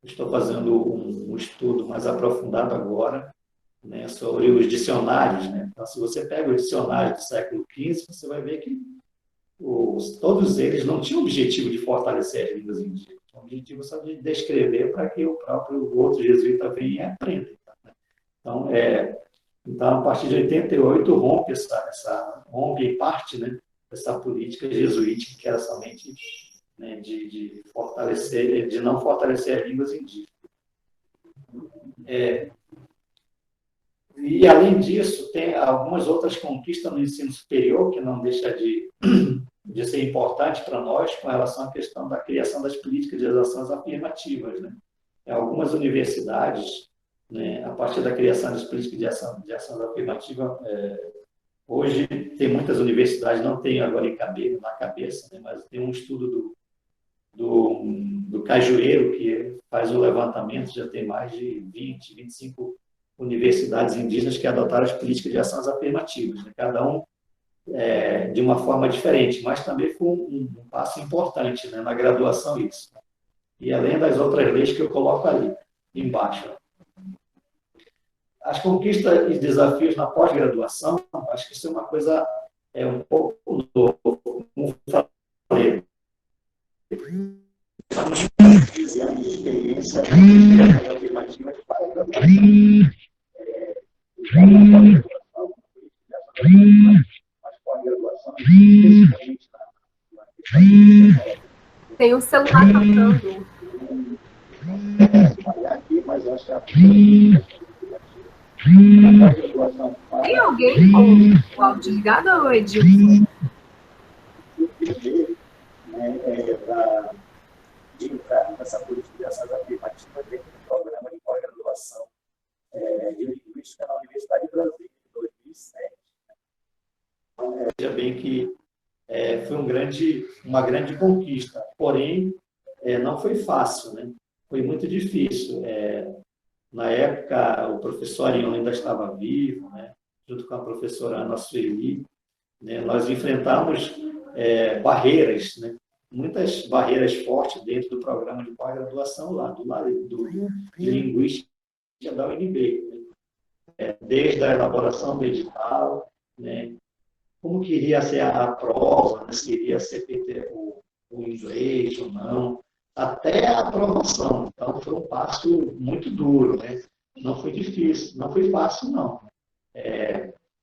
estou fazendo um estudo mais aprofundado agora, né, sobre os dicionários, né? Então, se você pega os dicionários do século XV, você vai ver que todos eles não tinham o objetivo de fortalecer as línguas indígenas, tinham o objetivo só de descrever para que o próprio outro jesuíta venha e aprenda, né? Então, a partir de 88, rompe em parte, né, essa política jesuítica que era somente, né, de não fortalecer as línguas indígenas. E, além disso, tem algumas outras conquistas no ensino superior que não deixa de ser importante para nós com relação à questão da criação das políticas de ações afirmativas, né? Algumas universidades, né, a partir da criação das políticas de ações afirmativas, hoje tem muitas universidades, não tenho agora na cabeça, né, mas tem um estudo do Cajueiro que faz um levantamento, já tem mais de 20, 25 universidades indígenas que adotaram as políticas de ações afirmativas, né? Cada um de uma forma diferente, mas também foi um passo importante, né, na graduação isso. E além das outras leis que eu coloco ali embaixo. As conquistas e desafios na pós-graduação, acho que isso é uma coisa um pouco novo, como falei. Estamos com 15 anos de experiência afirmativa de pós-graduação. Tem um celular tocando. Aqui, mas eu acho Tem alguém com o áudio ligado ou Edilson? De entrar nessa política de ações afirmativas dentro do programa de pós-graduação de linguística na Universidade de Brasília, em 2007. Veja bem que foi uma grande conquista, porém, não foi fácil, né? Foi muito difícil. Na época, o professor Arion ainda estava vivo, né? Junto com a professora Ana Sueli, né? Nós enfrentamos barreiras, né? Muitas barreiras fortes dentro do programa de pós-graduação lá, de linguística da UNB. desde a elaboração do edital, né, como que iria ser a prova, né, se iria ser o inglês ou não, até a aprovação. Então, foi um passo muito duro, né? Não foi difícil, não foi fácil, não.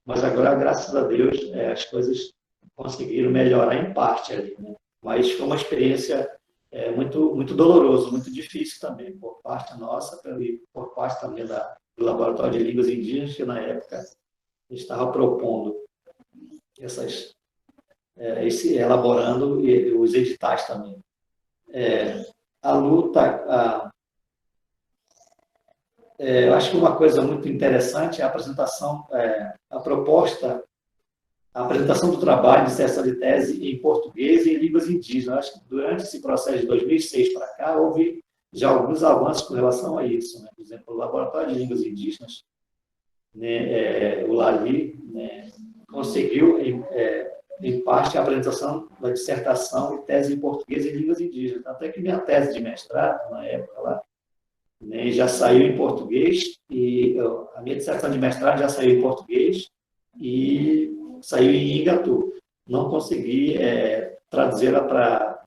Mas agora, graças a Deus, as coisas conseguiram melhorar em parte ali, né? Mas foi uma experiência muito, muito dolorosa, muito difícil também, por parte nossa e por parte também do Laboratório de Línguas Indígenas, que na época estava propondo elaborando os editais também. A luta, eu acho que uma coisa muito interessante é a apresentação, a proposta, a apresentação do trabalho de inserção de tese em português e em línguas indígenas. Eu acho que durante esse processo de 2006 para cá, houve já alguns avanços com relação a isso, né? Por exemplo, o Laboratório de Línguas Indígenas, né, o LALI, né, conseguiu, em parte, a apresentação da dissertação e tese em português e línguas indígenas. Até que minha tese de mestrado, na época lá, né, já saiu em português, e a minha dissertação de mestrado já saiu em português e saiu em Ingatu. Não consegui traduzê-la para...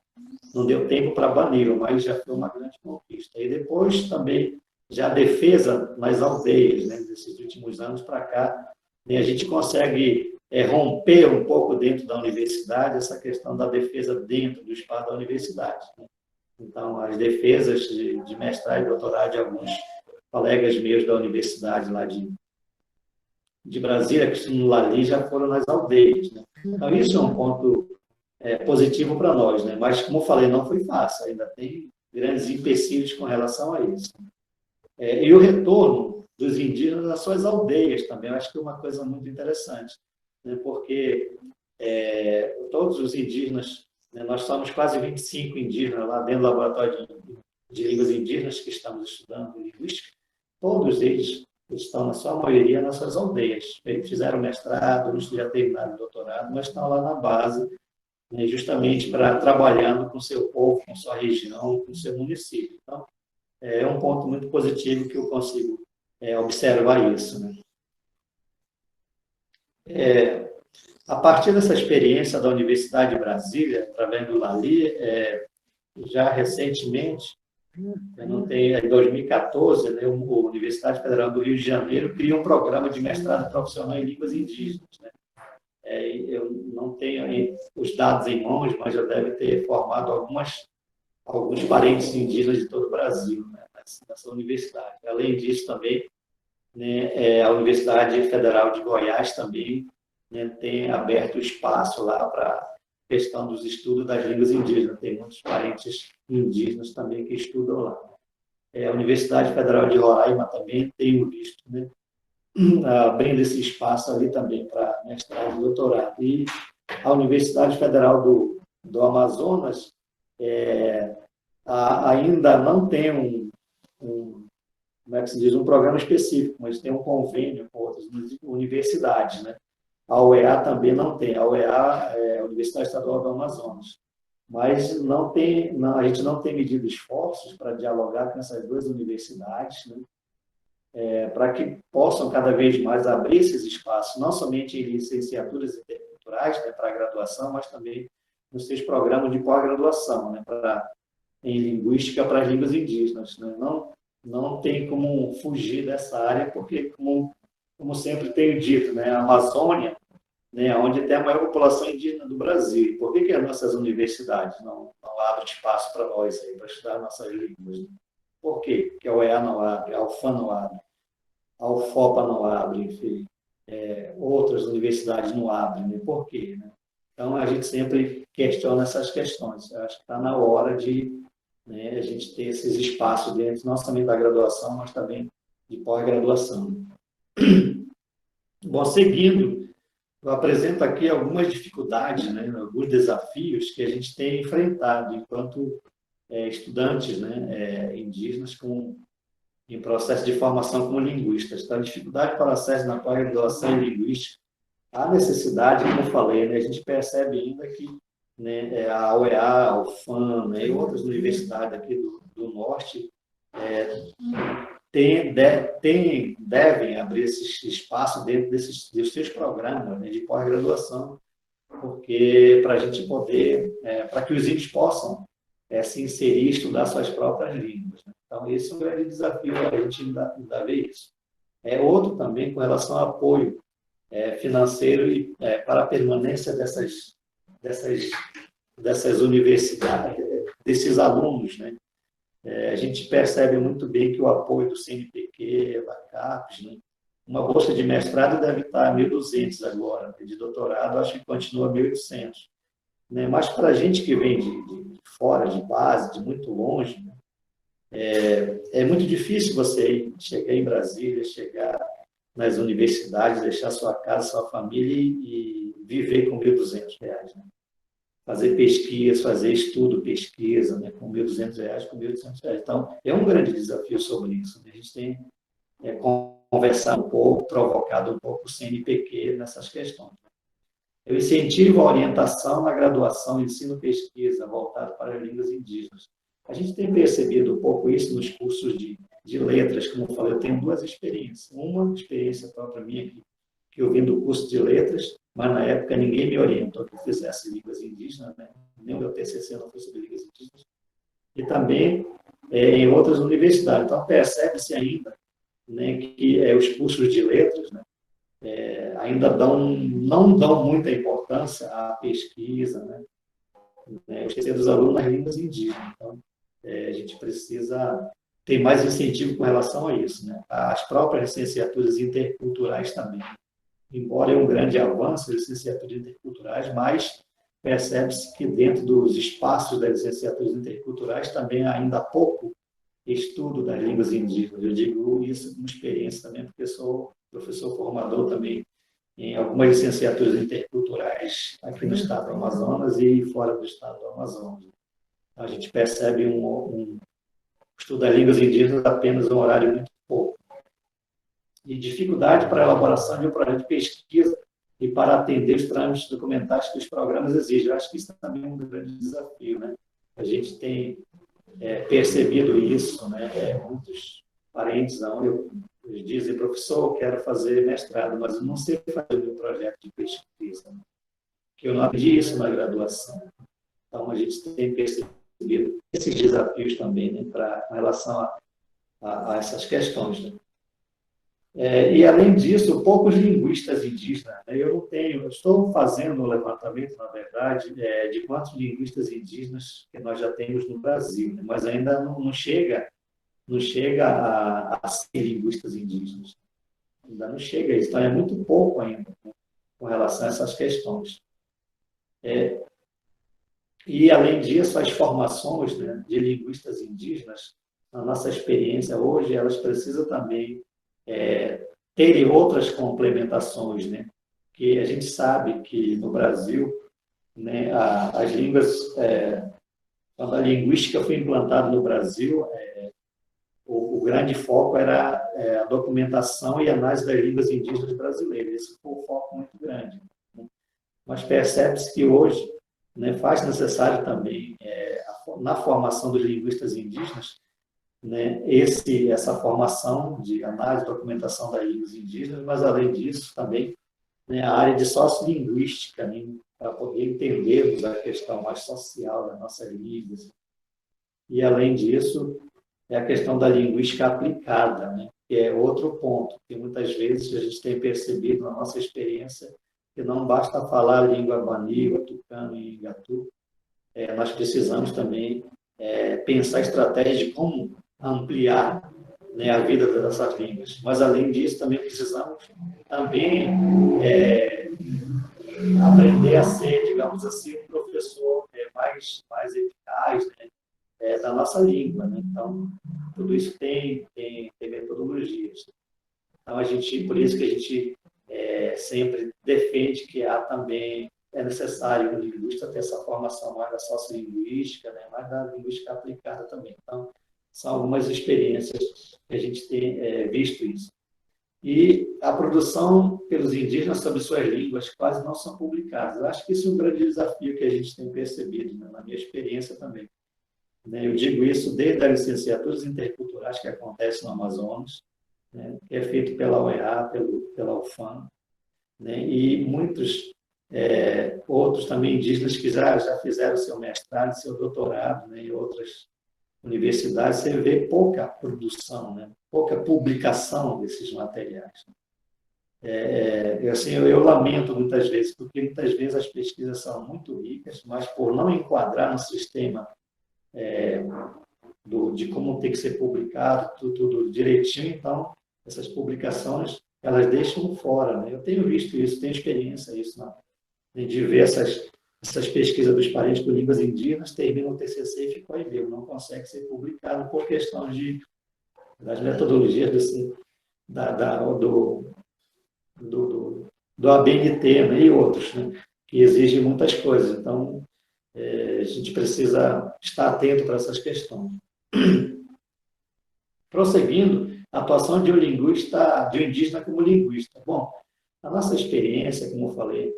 Não deu tempo para bani-la, mas já foi uma grande conquista. E depois também, já a defesa nas aldeias, né, desses últimos anos para cá, né, a gente consegue romper um pouco dentro da universidade essa questão da defesa dentro do espaço da universidade, né? Então, as defesas de mestrado e doutorado de alguns colegas meus da universidade lá de Brasília, que estão no LALI, já foram nas aldeias, né? Então, isso é um ponto positivo para nós, né? Mas, como eu falei, não foi fácil, ainda tem grandes empecilhos com relação a isso. E o retorno dos indígenas às suas aldeias também, eu acho que é uma coisa muito interessante, né? Porque todos os indígenas, né, nós somos quase 25 indígenas lá dentro do Laboratório de Línguas Indígenas que estamos estudando linguística, todos eles estão, na sua maioria, nas suas aldeias. Eles fizeram mestrado, uns já terminaram doutorado, mas estão lá na base, né, justamente trabalhando com o seu povo, com sua região, com o seu município. Então, é um ponto muito positivo que eu consigo observar isso, né? A partir dessa experiência da Universidade de Brasília, através do LALI, já recentemente, em 2014, né, a Universidade Federal do Rio de Janeiro criou um programa de mestrado profissional em línguas indígenas, né? Eu não tenho aí os dados em mãos, mas já deve ter formado alguns parentes indígenas de todo o Brasil, né, nessa universidade. Além disso, também, né, a Universidade Federal de Goiás também, né, tem aberto espaço lá para a questão dos estudos das línguas indígenas. Tem muitos parentes indígenas também que estudam lá. A Universidade Federal de Roraima também tem visto, né, abrindo esse espaço ali também para mestrado e doutorado. E a Universidade Federal do Amazonas ainda não tem como é que se diz, um programa específico, mas tem um convênio com outras universidades, né? A UEA também não tem. A UEA é a Universidade Estadual do Amazonas. Mas a gente não tem medido esforços para dialogar com essas duas universidades, né? Para que possam cada vez mais abrir esses espaços, não somente em licenciaturas interculturais, né, para a graduação, mas também nos seus programas de pós-graduação, né, em linguística para as línguas indígenas, né? Não tem como fugir dessa área, porque, como sempre tenho dito, né, a Amazônia, né, onde tem a maior população indígena do Brasil. Por que as nossas universidades não abrem espaço para nós, para estudar nossas línguas? Né? Por quê? Porque a UEA não abre, a UFAM não abre, a UFOPA não abre, enfim, outras universidades não abrem. Né? Por quê? Né? Então, a gente sempre questiona essas questões. Eu acho que está na hora de, né, a gente ter esses espaços dentro, não somente da graduação, mas também de pós-graduação. Bom, seguindo, eu apresento aqui algumas dificuldades, né, alguns desafios que a gente tem enfrentado enquanto estudantes, né, indígenas em processo de formação como linguistas. Então, a dificuldade para o acesso na pós-graduação em linguística, a necessidade, como eu falei, né, a gente percebe ainda que, né, a UEA, a UFAM, né, e outras universidades aqui do Norte devem abrir esse espaço dentro dos seus programas, né, de pós-graduação, porque para a gente poder, para que os índios possam se inserir e estudar suas próprias línguas, né? Então, esse é um grande desafio, a gente ainda vê isso. Outro também com relação ao apoio financeiro e para a permanência dessas universidades, desses alunos, né? A gente percebe muito bem que o apoio do CNPq, da CAPES, né? Uma bolsa de mestrado deve estar 1.200 agora, de doutorado acho que continua 1.800. Né? Mas para a gente que vem de fora, de base, de muito longe, né? É muito difícil você chegar em Brasília, chegar nas universidades, deixar sua casa, sua família e viver com R$ 1.200, né? Fazer pesquisa, fazer estudo, pesquisa, né? Com R$ 1.200, com R$ 1.800. Então, é um grande desafio sobre isso, né? A gente tem conversado um pouco, provocado um pouco o CNPq nessas questões. Eu incentivo a orientação na graduação, ensino e pesquisa voltado para as línguas indígenas. A gente tem percebido um pouco isso nos cursos de letras, como eu falei, eu tenho duas experiências. Uma experiência própria minha, que eu vim do curso de letras, mas na época ninguém me orientou que eu fizesse línguas indígenas, né? Nem o meu TCC não foi sobre línguas indígenas. E também em outras universidades. Então, percebe-se ainda, né, que os cursos de letras, né, ainda não dão muita importância à pesquisa, né? Esquecer dos alunos nas línguas indígenas. Então, a gente precisa ter mais incentivo com relação a isso, né? As próprias licenciaturas interculturais também. Embora é um grande avanço, as licenciaturas interculturais, mas percebe-se que dentro dos espaços das licenciaturas interculturais também há ainda pouco estudo das línguas indígenas. Eu digo isso como experiência também, porque sou professor formador também em algumas licenciaturas interculturais aqui no estado do Amazonas e fora do estado do Amazonas. A gente percebe um estudo das línguas indígenas apenas um horário muito pouco. E dificuldade para a elaboração de um projeto de pesquisa e para atender os trâmites documentais que os programas exigem. Eu acho que isso também é um grande desafio, né? A gente tem percebido isso, né? Muitos parentes eles dizem, professor, eu quero fazer mestrado, mas eu não sei fazer o meu projeto de pesquisa, né? Que eu não aprendi isso na graduação. Então, a gente tem percebido esses desafios também, né, com relação a essas questões, né? E, além disso, poucos linguistas indígenas, né? Eu estou fazendo um levantamento, na verdade, de quantos linguistas indígenas que nós já temos no Brasil, né? Mas ainda não chega a 100 linguistas indígenas. Ainda não chega a isso. Então, é muito pouco ainda, né, com relação a essas questões. E, além disso, as formações, né, de linguistas indígenas, na nossa experiência hoje, elas precisam também terem outras complementações, né? Que a gente sabe que no Brasil, né, as línguas, quando a linguística foi implantada no Brasil, o grande foco era a documentação e análise das línguas indígenas brasileiras. Esse foi um foco muito grande, né? Mas percebe-se que hoje, né, faz necessário também, na formação dos linguistas indígenas, né, essa formação de análise e documentação das línguas indígenas, mas, além disso, também, né, a área de sociolinguística, né, para poder entendermos a questão mais social das nossas línguas. E, além disso, a questão da linguística aplicada, né, que é outro ponto, que muitas vezes a gente tem percebido na nossa experiência que não basta falar a língua bani, tucano e igatu, nós precisamos também pensar estratégias de como ampliar, né, a vida dessas línguas. Mas, além disso, também precisamos aprender a ser, digamos assim, um professor mais eficaz, né, da nossa língua, né? Então, tudo isso tem metodologias. Então, por isso que a gente sempre defende que é necessário um linguista ter essa formação mais da sociolinguística, né, mais da linguística aplicada também. Então, são algumas experiências que a gente tem visto isso. E a produção pelos indígenas sobre suas línguas quase não são publicadas. Eu acho que isso é um grande desafio que a gente tem percebido, né, na minha experiência também. né? Eu digo isso desde as licenciaturas interculturais que acontecem no Amazonas, né? Que é feito pela UEA, pela UFAM, né? E muitos outros também indígenas que já fizeram seu mestrado, seu doutorado, né? Em outras universidades, você vê pouca produção, né? Pouca publicação desses materiais. Assim, eu lamento muitas vezes, porque muitas vezes as pesquisas são muito ricas, mas por não enquadrar no sistema de como tem que ser publicado, tudo direitinho, então essas publicações elas deixam fora, né? Eu tenho visto isso, tenho experiência isso, de ver essas pesquisas dos parentes com línguas indígenas, terminam o TCC e ficam aí mesmo, não consegue ser publicado por questão das metodologias do ABNT, né, e outros, né, que exigem muitas coisas. Então, a gente precisa estar atento para essas questões. Prosseguindo, a atuação de um linguista, de um indígena como linguista. Bom, a nossa experiência, como eu falei,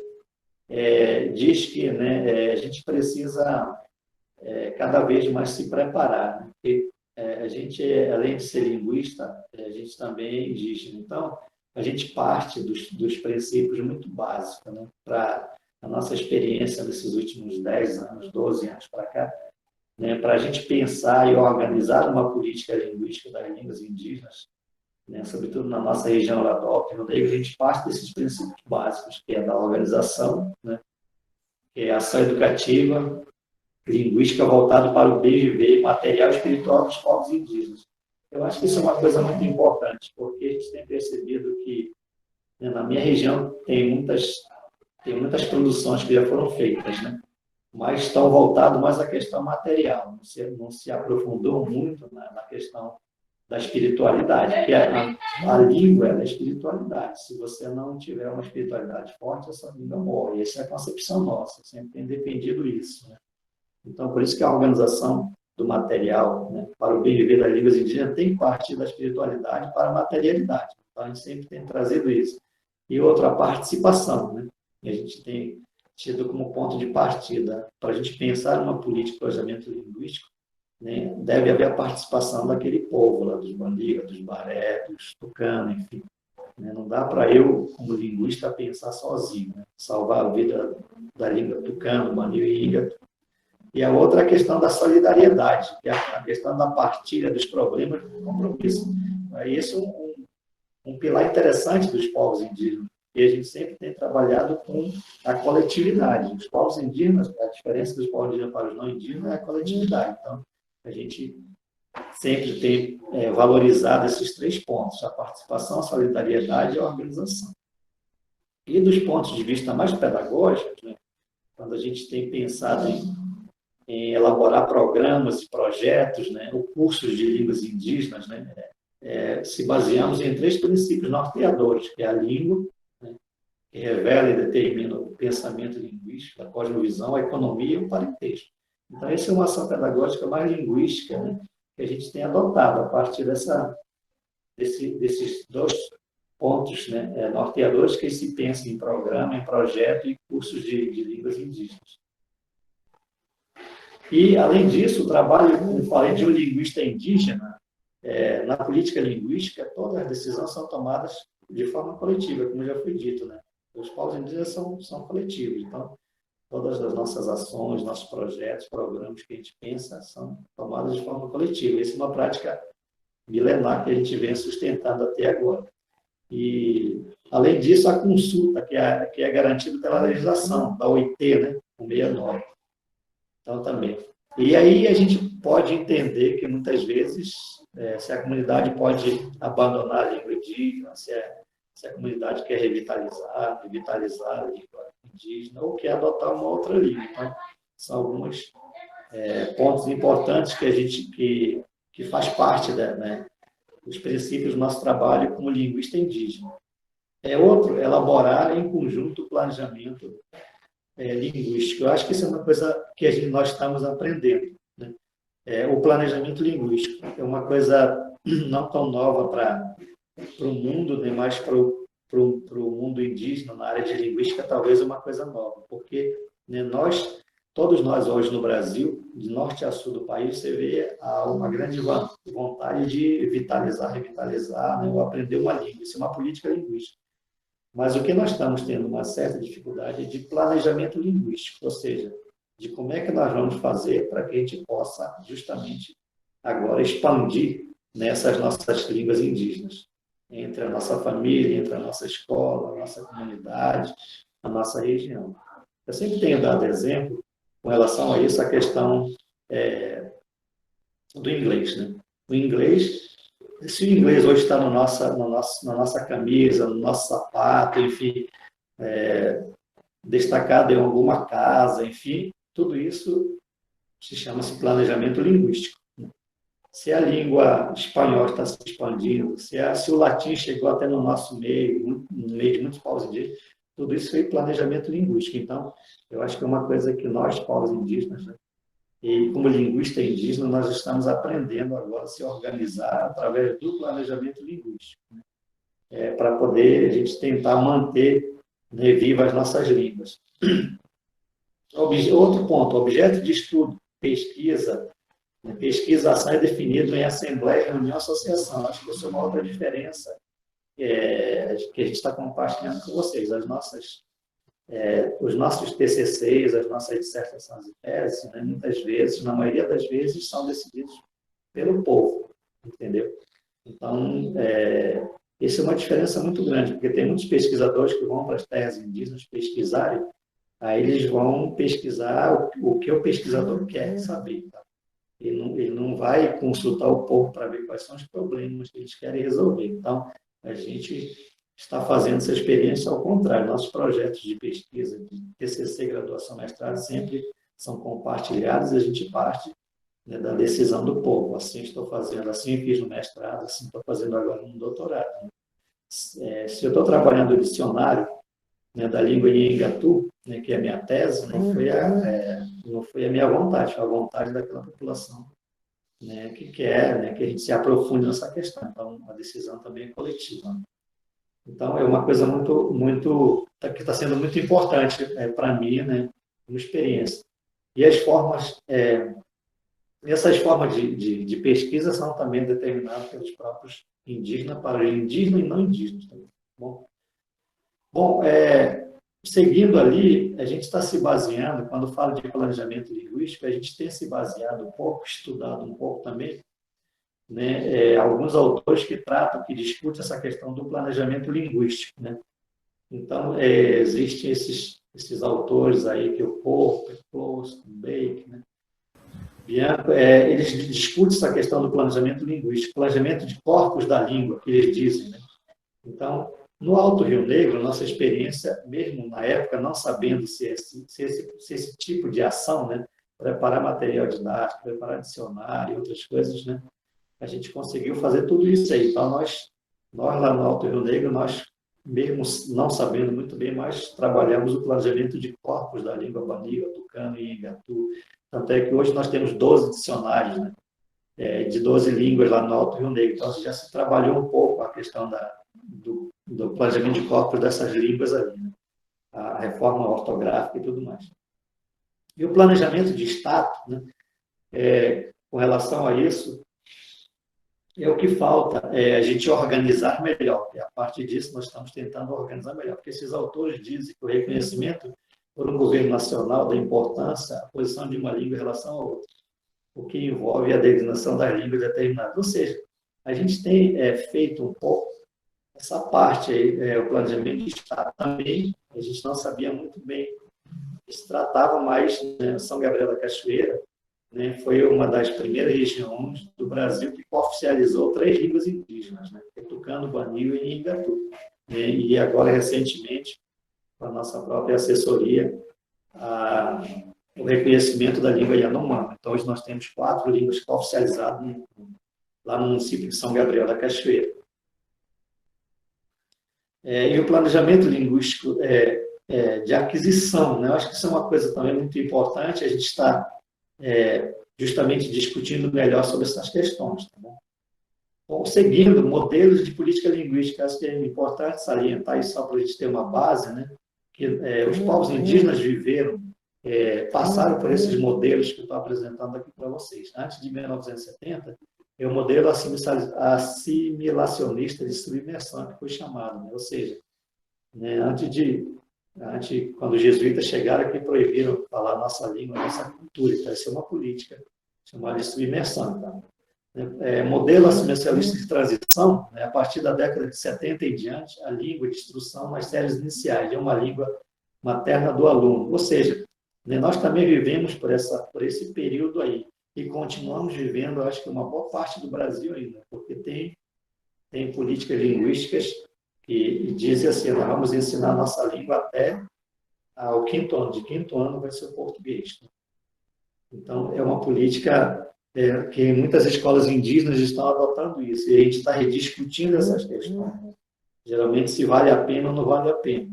diz que, né, a gente precisa cada vez mais se preparar, né? Porque a gente, além de ser linguista, a gente também é indígena. Então, a gente parte dos princípios muito básicos, né? Para a nossa experiência nesses últimos 10 anos, 12 anos para cá, né? Para a gente pensar e organizar uma política linguística das línguas indígenas, né? Sobretudo na nossa região lá do Alto, daí a gente parte desses princípios básicos, que é da organização, né? Que é a ação educativa, linguística voltada para o bem viver, material e espiritual dos povos indígenas. Eu acho que isso é uma coisa muito importante, porque a gente tem percebido que, né, na minha região tem muitas produções que já foram feitas, né? Mas estão voltadas mais à questão material, não se aprofundou muito na questão da espiritualidade, porque a língua é da espiritualidade. Se você não tiver uma espiritualidade forte, essa língua morre. Essa é a concepção nossa, sempre tem defendido isso, né? Então, por isso que a organização do material, né, para o bem viver das línguas indígenas tem que partir da espiritualidade para a materialidade. Então, a gente sempre tem trazido isso. E outra, a participação, né? E a gente tem tido como ponto de partida para a gente pensar numa política de planejamento linguístico, né, deve haver a participação daquele povo lá, dos Bandiga, dos Baré, dos Tucano, enfim. Né? Não dá para eu, como linguista, pensar sozinho, né? Salvar a vida da língua Tucano, Bandiga e Inga. E a outra é a questão da solidariedade, que é a questão da partilha dos problemas do compromisso. Esse é um pilar interessante dos povos indígenas, e a gente sempre tem trabalhado com a coletividade. Os povos indígenas, a diferença dos povos indígenas para os não indígenas é a coletividade. Então, a gente sempre tem valorizado esses 3 pontos, a participação, a solidariedade e a organização. E dos pontos de vista mais pedagógicos, né, quando a gente tem pensado em elaborar programas e projetos, né, ou cursos de línguas indígenas, né, se baseamos em 3 princípios norteadores, que é a língua, né, que revela e determina o pensamento linguístico, a cosmovisão, a economia e o parentesco. Então, essa é uma ação pedagógica mais linguística, né, que a gente tem adotado a partir desses 2 pontos, né, norteadores, que se pensa em programa, em projeto e cursos de línguas indígenas. E, além disso, o trabalho, como eu falei, de um linguista indígena, na política linguística, todas as decisões são tomadas de forma coletiva, como já foi dito, né? Os povos indígenas são coletivos, então, todas as nossas ações, nossos projetos, programas que a gente pensa, são tomados de forma coletiva. Essa é uma prática milenar que a gente vem sustentando até agora. E, além disso, a consulta, que é garantida pela legislação, da OIT, né? O 69. Então, também. E aí a gente pode entender que, muitas vezes, se a comunidade pode abandonar a língua indígena, se a comunidade quer revitalizar a língua indígena, ou quer adotar uma outra língua. Então, são alguns pontos importantes que a gente que faz parte dos princípios do nosso trabalho como linguista indígena. Outro, elaborar em conjunto o planejamento linguístico. Eu acho que isso é uma coisa que nós estamos aprendendo, né? O planejamento linguístico é uma coisa não tão nova para o mundo, nem mais para o mundo indígena, na área de linguística, talvez é uma coisa nova, porque, né, nós todos nós hoje no Brasil, de norte a sul do país, você vê uma grande vontade de vitalizar, revitalizar, né, ou aprender uma língua. Isso é uma política linguística. Mas o que nós estamos tendo uma certa dificuldade é de planejamento linguístico, ou seja, de como é que nós vamos fazer para que a gente possa justamente agora expandir nessas nossas línguas indígenas, entre a nossa família, entre a nossa escola, a nossa comunidade, a nossa região. Eu sempre tenho dado exemplo com relação a isso, a questão do inglês, né? O inglês, se o inglês hoje está na nossa camisa, no nosso sapato, enfim, destacado em alguma casa, enfim, tudo isso se chama-se planejamento linguístico. Se a língua espanhola está se expandindo, se o latim chegou até no nosso meio, no meio de muitos povos indígenas, tudo isso foi planejamento linguístico. Então, eu acho que é uma coisa que nós, povos indígenas, né, e como linguista indígena, nós estamos aprendendo agora a se organizar através do planejamento linguístico, né, para poder a gente tentar manter, né, vivas as nossas línguas. Outro ponto, objeto de estudo, pesquisa. Pesquisação é definido em assembleia, reunião, associação. Acho que isso é uma outra diferença que a gente está compartilhando com vocês. Os nossos TCCs, as nossas dissertações e teses, né, muitas vezes, na maioria das vezes, são decididos pelo povo, entendeu? Então, isso é uma diferença muito grande, porque tem muitos pesquisadores que vão para as terras indígenas pesquisarem, aí eles vão pesquisar o que o pesquisador quer saber, tá? Ele não vai consultar o povo para ver quais são os problemas que eles querem resolver. Então, a gente está fazendo essa experiência ao contrário. Nossos projetos de pesquisa, de TCC, graduação, mestrado, sempre são compartilhados e a gente parte, né, da decisão do povo. Assim estou fazendo, assim fiz no mestrado, assim estou fazendo agora no doutorado. Se eu estou trabalhando o dicionário, né, da língua Nhengatu, né, que é a minha tese, não foi a minha vontade, foi a vontade daquela população, né, que quer, né, que a gente se aprofunde nessa questão. Então, a decisão também é coletiva. Então, é uma coisa que está sendo muito importante para mim, né, uma experiência. E as formas, essas formas de pesquisa são também determinadas pelos próprios indígenas, para indígenas e não indígenas também. Bom, seguindo ali, a gente está se baseando, quando falo de planejamento linguístico, a gente tem se baseado um pouco, estudado um pouco também, né, alguns autores que discutem essa questão do planejamento linguístico, né? Então, existem esses autores aí, que o Corpo, Close, Bake, né? Bianco, eles discutem essa questão do planejamento linguístico, planejamento de corpos da língua, que eles dizem, né? Então, no Alto Rio Negro, nossa experiência, mesmo na época, não sabendo se esse tipo de ação, né, preparar material didático, preparar dicionário e outras coisas, né, a gente conseguiu fazer tudo isso aí. Então, nós lá no Alto Rio Negro, nós, mesmo não sabendo muito bem, mas trabalhamos o planejamento de corpos da língua Baniga, Tucano e Nhengatu. Tanto é que hoje nós temos 12 dicionários, né, de 12 línguas lá no Alto Rio Negro. Então, já se trabalhou um pouco a questão do planejamento de corpos dessas línguas ali, né? A reforma ortográfica e tudo mais. E o planejamento de Estado, né, com relação a isso, o que falta é a gente organizar melhor. E a partir disso, nós estamos tentando organizar melhor, porque esses autores dizem que o reconhecimento por um governo nacional da importância, a posição de uma língua em relação a outra, o que envolve a designação das línguas determinadas. Ou seja, a gente tem feito um pouco essa parte aí, o planejamento de Estado também, a gente não sabia muito bem. Se tratava mais, né, São Gabriel da Cachoeira, né, foi uma das primeiras regiões do Brasil que oficializou 3 línguas indígenas, né, Tucano, Baniu e Nhengatu. E agora, recentemente, com a nossa própria assessoria, o reconhecimento da língua Yanomami. Então, hoje nós temos 4 línguas oficializadas lá no município de São Gabriel da Cachoeira. E o planejamento linguístico de aquisição, né? Eu acho que isso é uma coisa também muito importante, a gente está justamente discutindo melhor sobre essas questões. Tá bom? Bom, seguindo modelos de política linguística, acho que é importante salientar isso só para a gente ter uma base, né? Que os povos indígenas viveram passaram por esses modelos que eu estou apresentando aqui para vocês. Antes de 1970, é o modelo assimilacionista de submersão, que foi chamado, né? Ou seja, né, quando os jesuítas chegaram aqui, proibiram falar nossa língua, nossa cultura. Então, essa é uma política chamada de submersão. Então, modelo assistencialista de transição, né, a partir da década de 70 em diante, a língua de instrução nas séries iniciais é uma língua materna do aluno. Ou seja, né, nós também vivemos por esse período aí e continuamos vivendo, acho que uma boa parte do Brasil ainda, porque tem políticas linguísticas que dizem assim, nós vamos ensinar a nossa língua até ao quinto ano. De quinto ano vai ser o português. Então, é uma política que muitas escolas indígenas estão adotando isso, e a gente está rediscutindo essas questões. Geralmente, se vale a pena ou não vale a pena.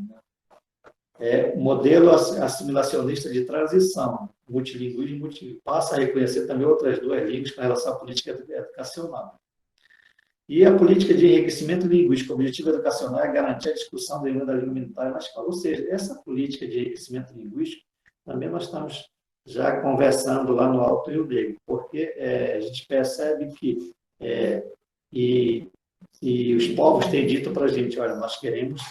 Modelo assimilacionista de transição, multilinguismo, passa a reconhecer também outras duas línguas com relação à política educacional. E a política de enriquecimento linguístico, o objetivo educacional é garantir a discussão da língua minoritária na escola. Ou seja, essa política de enriquecimento linguístico, também nós estamos já conversando lá no Alto Rio Negro, porque a gente percebe que e os povos têm dito para a gente, olha, nós queremos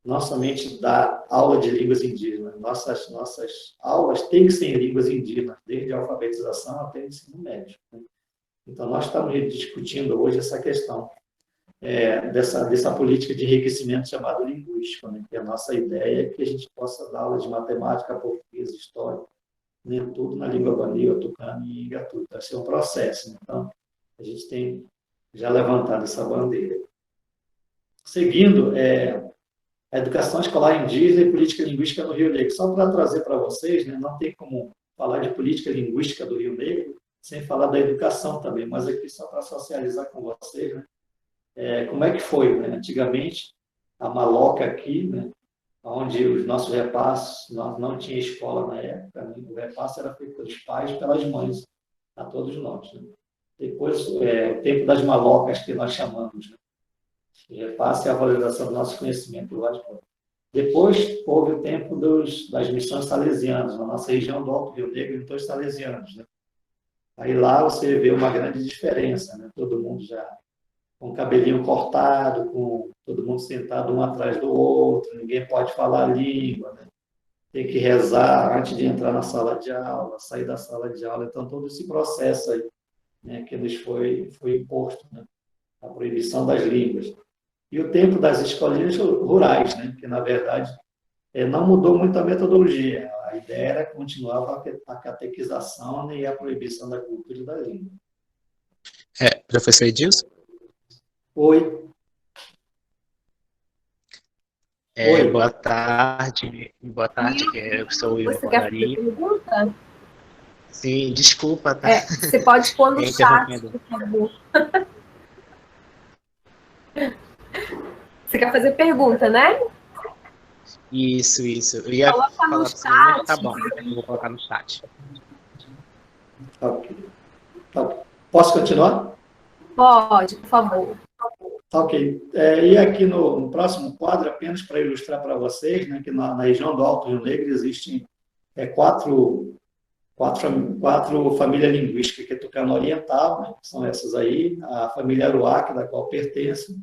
não somente dar aula de línguas indígenas, nossas aulas têm que ser em línguas indígenas, desde a alfabetização até o ensino médio, né? Então, nós estamos discutindo hoje essa questão dessa política de enriquecimento chamada linguístico, né? Que a nossa ideia é que a gente possa dar aula de matemática, português, história, né? Tudo na língua banil, tucano e ingatu. Vai ser um processo, né? Então, a gente tem já levantado essa bandeira. Seguindo, a educação escolar indígena e política linguística no Rio Negro. Só para trazer para vocês, né? Não tem como falar de política linguística do Rio Negro sem falar da educação também, mas aqui só para socializar com vocês, né? Como é que foi, né? Antigamente, a maloca aqui, né? Onde os nossos repassos, nós não tinha escola na época, né? O repasse era feito pelos pais e pelas mães, a todos nós, né? Depois, o tempo das malocas, que nós chamamos, né? O repasse é a valorização do nosso conhecimento do lado de fora. Depois, houve o tempo das missões salesianas, na nossa região do Alto Rio Negro, então, os salesianos, né? Aí lá você vê uma grande diferença, né? Todo mundo já com o cabelinho cortado, com todo mundo sentado um atrás do outro, ninguém pode falar a língua, né? Tem que rezar antes de entrar na sala de aula, sair da sala de aula. Então, todo esse processo aí, né, que nos foi imposto, né? A proibição das línguas. E o tempo das escolinhas rurais, né? Que, na verdade, não mudou muito a metodologia. A ideia era continuar a catequização, né, e a proibição da cultura e da língua. Professor Edilson? Oi. Oi. Boa tarde. Boa tarde, eu sou o Ivo Você quer fazer pergunta? Sim, desculpa, tá? Você pode pôr no chat, por favor. Você quer fazer pergunta, né? Isso. Eu ia coloca no chat. Mas tá bom, eu vou colocar no chat. Ok. Posso continuar? Pode, por favor. Ok. E aqui no próximo quadro, apenas para ilustrar para vocês, né, que na região do Alto Rio Negro existem quatro famílias linguísticas, que é Tucano Oriental, né, que são essas aí, a família Aruac, da qual pertence,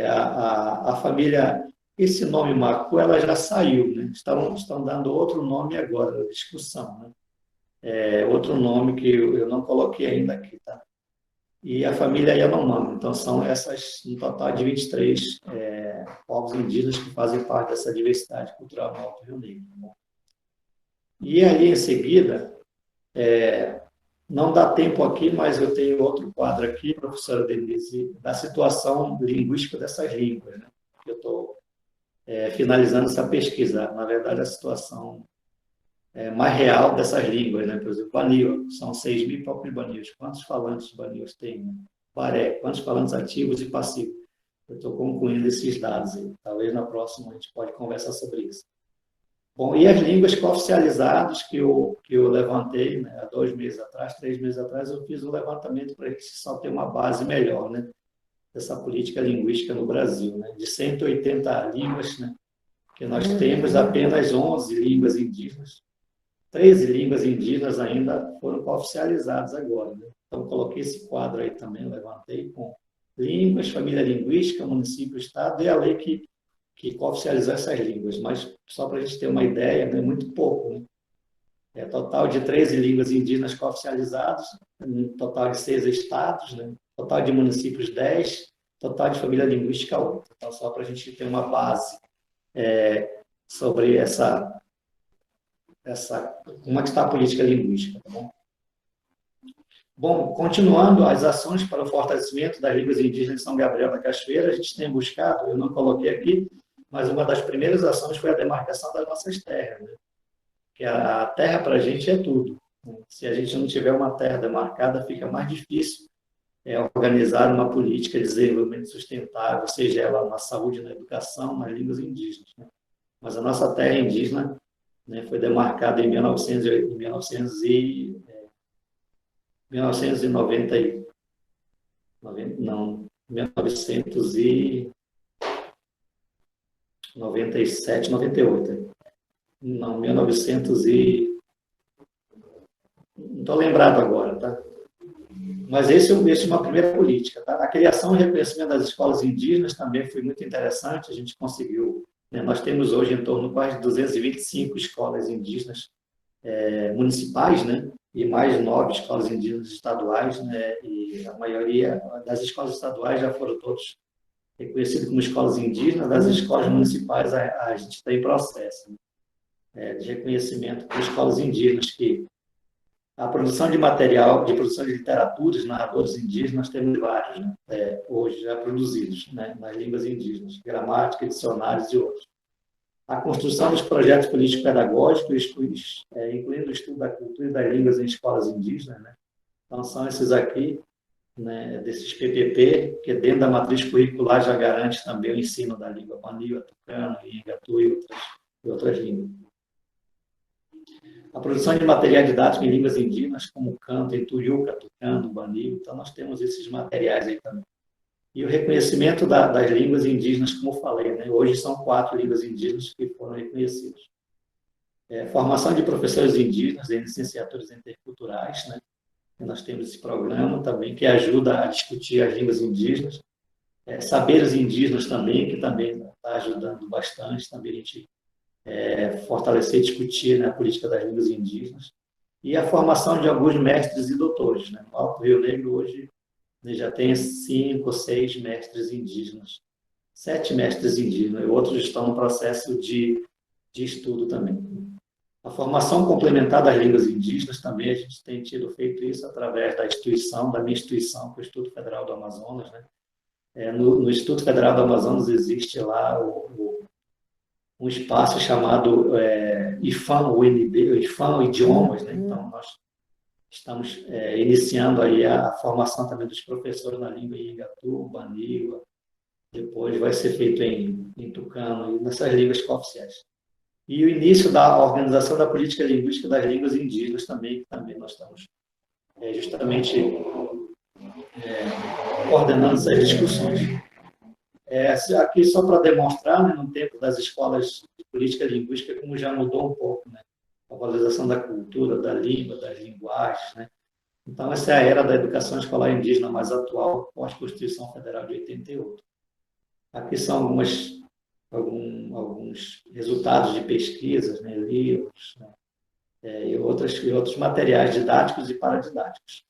a família, esse nome Macu, ela já saiu, né, estão dando outro nome agora, na discussão, né, outro nome que eu não coloquei ainda aqui, tá? E a família Yanomami. Então, são essas, um total de 23 povos indígenas que fazem parte dessa diversidade cultural no Alto Rio Negro. E ali, em seguida, não dá tempo aqui, mas eu tenho outro quadro aqui, professora Denise, da situação linguística dessas línguas, né? Eu estou finalizando essa pesquisa. Na verdade, a situação mais real dessas línguas, né? Por exemplo, Banil, são 6.000 próprios Banios. Quantos falantes Banios tem? Né? Baré, quantos falantes ativos e passivos? Eu estou concluindo esses dados aí. Talvez na próxima a gente pode conversar sobre isso. Bom, e as línguas cooficializadas que eu levantei, né, há 2 meses atrás, 3 meses atrás, eu fiz um levantamento para que se só ter uma base melhor, né, dessa política linguística no Brasil, né, de 180 línguas, né, que nós temos apenas 11 línguas indígenas. 13 línguas indígenas ainda foram oficializadas agora, né? Então, coloquei esse quadro aí também, levantei com línguas, família linguística, município, estado, e a lei que oficializou essas línguas. Mas, só para a gente ter uma ideia, é muito pouco, né? É total de 13 línguas indígenas oficializadas, um total de 6 estados, né? Total de municípios 10, total de família linguística 8. Então, só para a gente ter uma base sobre como é que está a política linguística, tá bom? Bom, continuando as ações para o fortalecimento das línguas indígenas de São Gabriel da Cachoeira, a gente tem buscado, eu não coloquei aqui, mas uma das primeiras ações foi a demarcação das nossas terras, né? Que a terra para a gente é tudo, né? Se a gente não tiver uma terra demarcada, fica mais difícil organizar uma política de desenvolvimento sustentável, seja ela na saúde, na educação, nas línguas indígenas, né? Mas a nossa terra indígena, né, foi demarcada em 1997, não, 1900 e... não estou lembrado agora, tá? Mas esse é uma primeira política, tá? A criação e reconhecimento das escolas indígenas também foi muito interessante, a gente conseguiu, né? Nós temos hoje em torno de quase 225 escolas indígenas municipais, né? E mais 9 escolas indígenas estaduais, né? E a maioria das escolas estaduais já foram todos reconhecidas como escolas indígenas, das escolas municipais a gente está em processo, né, de reconhecimento para escolas indígenas, que a produção de material, de produção de literaturas, narradores indígenas, nós temos vários, né? Hoje já produzidos, né? Nas línguas indígenas, gramática, dicionários e outros. A construção dos projetos político-pedagógicos, incluindo o estudo da cultura e das línguas em escolas indígenas, né? Então, são esses aqui, né, desses PPP, que dentro da matriz curricular já garante também o ensino da língua Baniwa, Tucano, Ingatu e outras línguas. A produção de material didático em línguas indígenas, como canto, Ituriuca, Tucano, Baniwa, então nós temos esses materiais aí também. E o reconhecimento das línguas indígenas, como falei, né? Hoje são 4 línguas indígenas que foram reconhecidas. Formação de professores indígenas em licenciaturas interculturais, né? E nós temos esse programa também que ajuda a discutir as línguas indígenas. Saberes indígenas também, que também está ajudando bastante também a gente fortalecer e discutir, né, a política das línguas indígenas. E a formação de alguns mestres e doutores, né? O Alto Rio Negro hoje já tem 5 ou 6 mestres indígenas, 7 mestres indígenas, e outros estão no processo de estudo também. A formação complementar das línguas indígenas também, a gente tem feito isso através da minha instituição, que é o Instituto Federal do Amazonas, né? No Instituto Federal do Amazonas existe lá um espaço chamado IFAM-UNB, IFAM Idiomas, né? Então, nós estamos iniciando aí a formação também dos professores na língua Ingatu, Baniwa, depois vai ser feito em Tucano, e nessas línguas cooficiais. E o início da organização da política linguística das línguas indígenas também, que também nós estamos justamente coordenando essas discussões. Aqui só para demonstrar, né, no tempo das escolas de política linguística, como já mudou um pouco, né? A valorização da cultura, da língua, das linguagens, né? Então, essa é a era da educação escolar indígena mais atual, pós-Constituição Federal de 88. Aqui são alguns resultados de pesquisas, né, livros, né, e outros materiais didáticos e paradidáticos.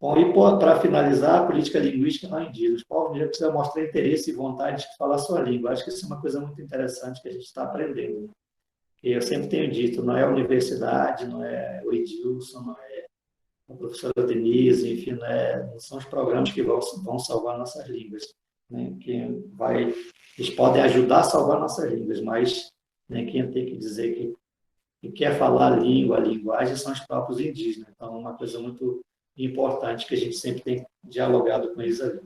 Bom, e para finalizar, a política linguística não indígena. Os povos indígenas precisam mostrar interesse e vontade de falar a sua língua. Acho que isso é uma coisa muito interessante que a gente está aprendendo, né? E eu sempre tenho dito, não é a universidade, não é o Edilson, não é a professora Denise, enfim, não são os programas que vão salvar nossas línguas, né? Eles podem ajudar a salvar nossas línguas, mas, né, quem tem que dizer que quer falar a língua, a linguagem, são os próprios indígenas. Então, é uma coisa muito importante que a gente sempre tem dialogado com eles ali.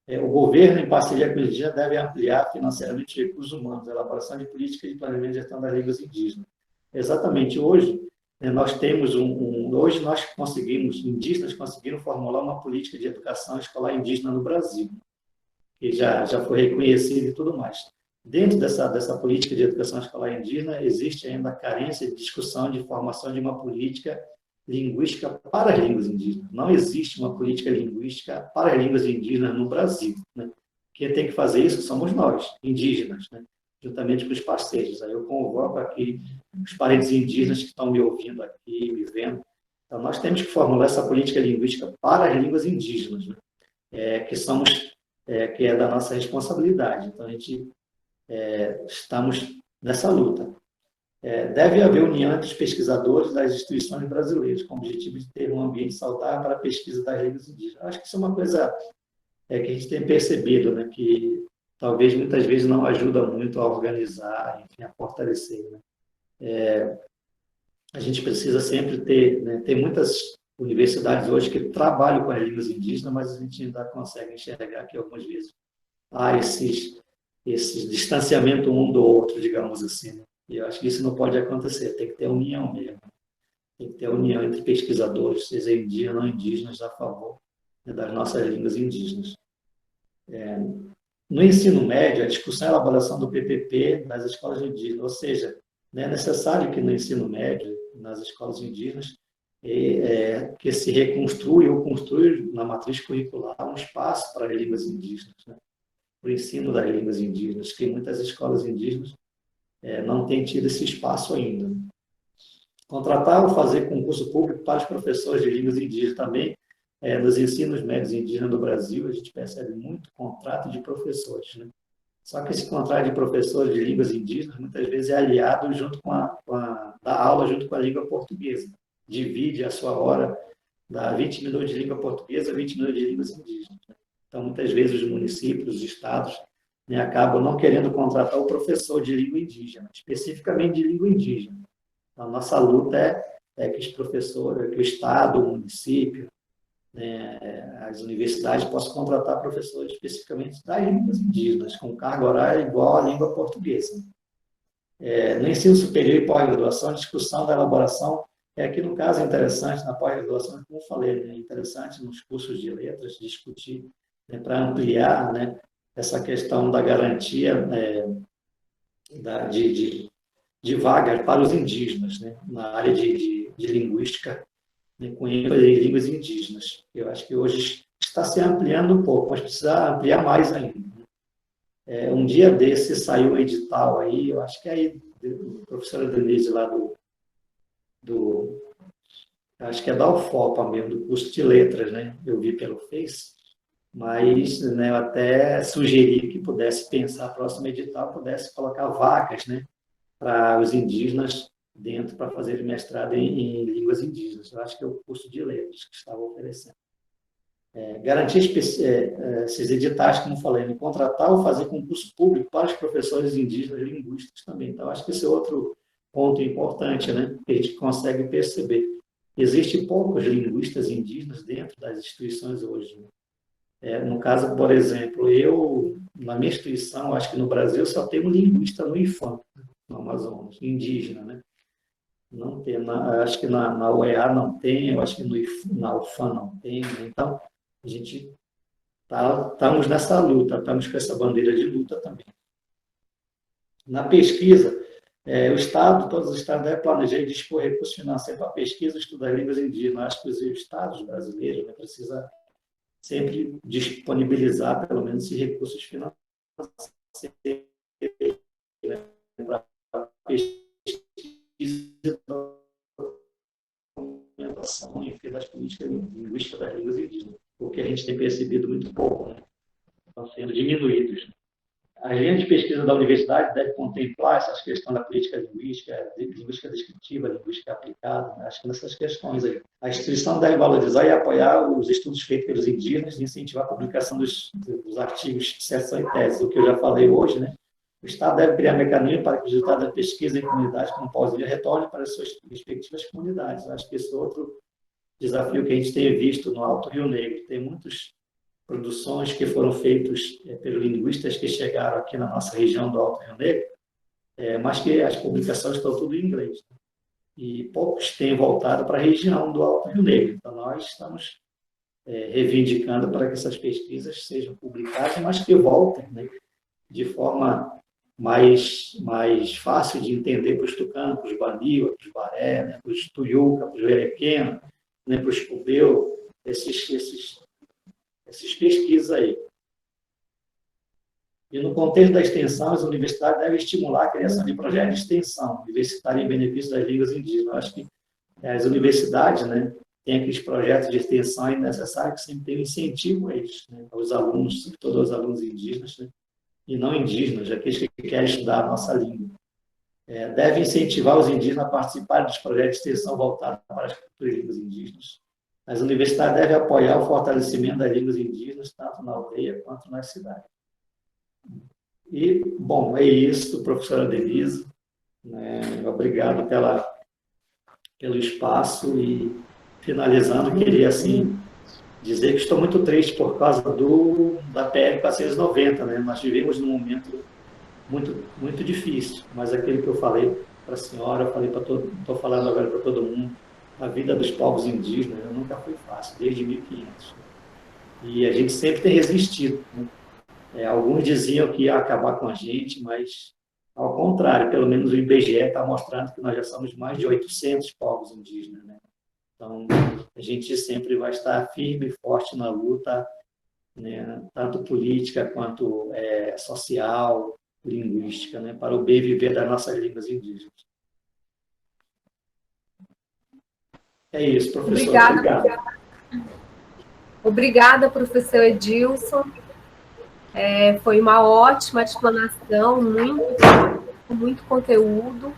O governo, em parceria com os indígenas, deve ampliar financeiramente recursos humanos, a elaboração de políticas de planejamento de gestão das línguas indígenas. Exatamente hoje, né, nós temos hoje nós indígenas conseguiram formular uma política de educação escolar indígena no Brasil, que já foi reconhecida e tudo mais. dentro dessa política de educação escolar indígena, existe ainda a carência de discussão, de formação de uma política linguística para as línguas indígenas. Não existe uma política linguística para as línguas indígenas no Brasil, né? Quem tem que fazer isso somos nós, indígenas, né? Juntamente com os parceiros. Aí eu convoco aqui os parentes indígenas que estão me ouvindo aqui, me vendo. Então, nós temos que formular essa política linguística para as línguas indígenas, né? Que é da nossa responsabilidade. Então, a gente estamos nessa luta. Deve haver união entre os pesquisadores das instituições brasileiras, com o objetivo de ter um ambiente saudável para a pesquisa das línguas indígenas. Acho que isso é uma coisa que a gente tem percebido, né, que talvez muitas vezes não ajuda muito a organizar, enfim, a fortalecer, né? A gente precisa sempre ter, né, tem muitas universidades hoje que trabalham com as línguas indígenas, mas a gente ainda consegue enxergar que algumas vezes há esse distanciamento um do outro, digamos assim, né? E eu acho que isso não pode acontecer, tem que ter união mesmo. Tem que ter união entre pesquisadores, seja indígenas ou não indígenas, a favor, né, das nossas línguas indígenas. No ensino médio, a discussão e a elaboração do PPP nas escolas indígenas, ou seja, né, é necessário que no ensino médio, nas escolas indígenas, que se reconstrui ou construa na matriz curricular um espaço para as línguas indígenas, né? Para o ensino das línguas indígenas, que muitas escolas indígenas não têm tido esse espaço ainda. Contratar ou fazer concurso público para os professores de línguas indígenas também. Nos ensinos médios indígenas do Brasil, a gente percebe muito contrato de professores, né? Só que esse contrato de professores de línguas indígenas, muitas vezes, é aliado junto da aula junto com a língua portuguesa. Divide a sua hora, dá 20 minutos de língua portuguesa, 20 minutos de línguas indígenas, né? Então, muitas vezes, os municípios, os estados, né, acabam não querendo contratar o professor de língua indígena, especificamente de língua indígena. Então, a nossa luta é que os professores, que o estado, o município, as universidades possam contratar professores especificamente das línguas indígenas, com carga horária igual à língua portuguesa. No ensino superior e pós-graduação, a discussão da elaboração, aqui no caso é interessante, na pós-graduação, como eu falei, é interessante nos cursos de letras discutir, né, para ampliar, né, essa questão da garantia de vagas para os indígenas, né, na área de linguística, né, com ênfase em línguas indígenas. Eu acho que hoje está se ampliando um pouco, mas precisa ampliar mais ainda. Um dia desse saiu um edital aí, eu acho que é aí, a professora Denise lá acho que é da UFOPA mesmo, do curso de letras, né? Eu vi pelo Face, mas, né, eu até sugeri que pudesse pensar, a próxima edital pudesse colocar vagas, né, para os indígenas dentro para fazer mestrado em línguas indígenas. Eu acho que é o curso de letras que estava oferecendo. Garantir esses editais, como falei, né, contratar ou fazer concurso público para os professores indígenas linguísticos também. Então, acho que esse é outro ponto importante, né, que a gente consegue perceber. Existem poucos linguistas indígenas dentro das instituições hoje, né? No caso, por exemplo, na minha instituição, acho que no Brasil só tem um linguista no IFAM, no Amazonas, indígena, né? Não tem, acho que na UEA não tem, eu acho que na UFAM não tem, né? Então, a gente estamos nessa luta, estamos com essa bandeira de luta também. Na pesquisa, todos os estados devem planejar e dispor recursos financeiros para pesquisa e estudo das línguas indígenas. Acho que os estados brasileiros, né, precisam sempre disponibilizar, pelo menos, esses recursos financeiros, né, para pesquisa e documentação, enfim, das políticas linguísticas das línguas indígenas, o que a gente tem percebido muito pouco, né? Estão sendo diminuídos. As linhas de pesquisa da universidade devem contemplar essas questões da política linguística, linguística descritiva, linguística aplicada, né? Acho que nessas questões aí. A instituição deve valorizar e apoiar os estudos feitos pelos indígenas e incentivar a publicação dos artigos de dissertação e tese, o que eu já falei hoje, né? O Estado deve criar mecanismos para que os resultados da pesquisa em comunidades como pós-dia retornem para as suas respectivas comunidades. Acho que esse é outro desafio que a gente tem visto no Alto Rio Negro. Tem muitas produções que foram feitas pelos linguistas que chegaram aqui na nossa região do Alto Rio Negro, mas que as publicações estão tudo em inglês. E poucos têm voltado para a região do Alto Rio Negro. Então, nós estamos reivindicando para que essas pesquisas sejam publicadas, mas que voltem, né, de forma mais fácil de entender para os tucanos, para os baniwa, para os baré, né, para os tuiuca, para os verequena, né, para os cubeu, esses pesquisas aí. E no contexto da extensão, as universidades devem estimular a criação de projetos de extensão universitária em benefício das línguas indígenas. Eu acho que as universidades, né, têm aqueles projetos de extensão, é necessário que sempre tenha um incentivo a eles, né, aos alunos, sobretudo aos alunos indígenas, né, e não indígenas, aqueles que querem estudar a nossa língua. Deve incentivar os indígenas a participarem dos projetos de extensão voltados para as culturas e línguas indígenas. As universidades devem apoiar o fortalecimento das línguas indígenas, tanto na aldeia quanto nas cidades. E, bom, é isso, professora Denise. Obrigado pelo espaço. E, finalizando, queria, assim, dizer que estou muito triste por causa da PL 490, né? Nós vivemos num momento muito, muito difícil, mas aquilo que eu falei para a senhora, eu falei estou falando agora para todo mundo, a vida dos povos indígenas nunca foi fácil, desde 1500. E a gente sempre tem resistido, né? Alguns diziam que ia acabar com a gente, mas, ao contrário, pelo menos o IBGE está mostrando que nós já somos mais de 800 povos indígenas, né? Então, a gente sempre vai estar firme e forte na luta, né, tanto política quanto social, linguística, né, para o bem viver das nossas línguas indígenas. É isso, professor. Obrigado. Obrigada, professor Edilson. Foi uma ótima explanação, muito conteúdo.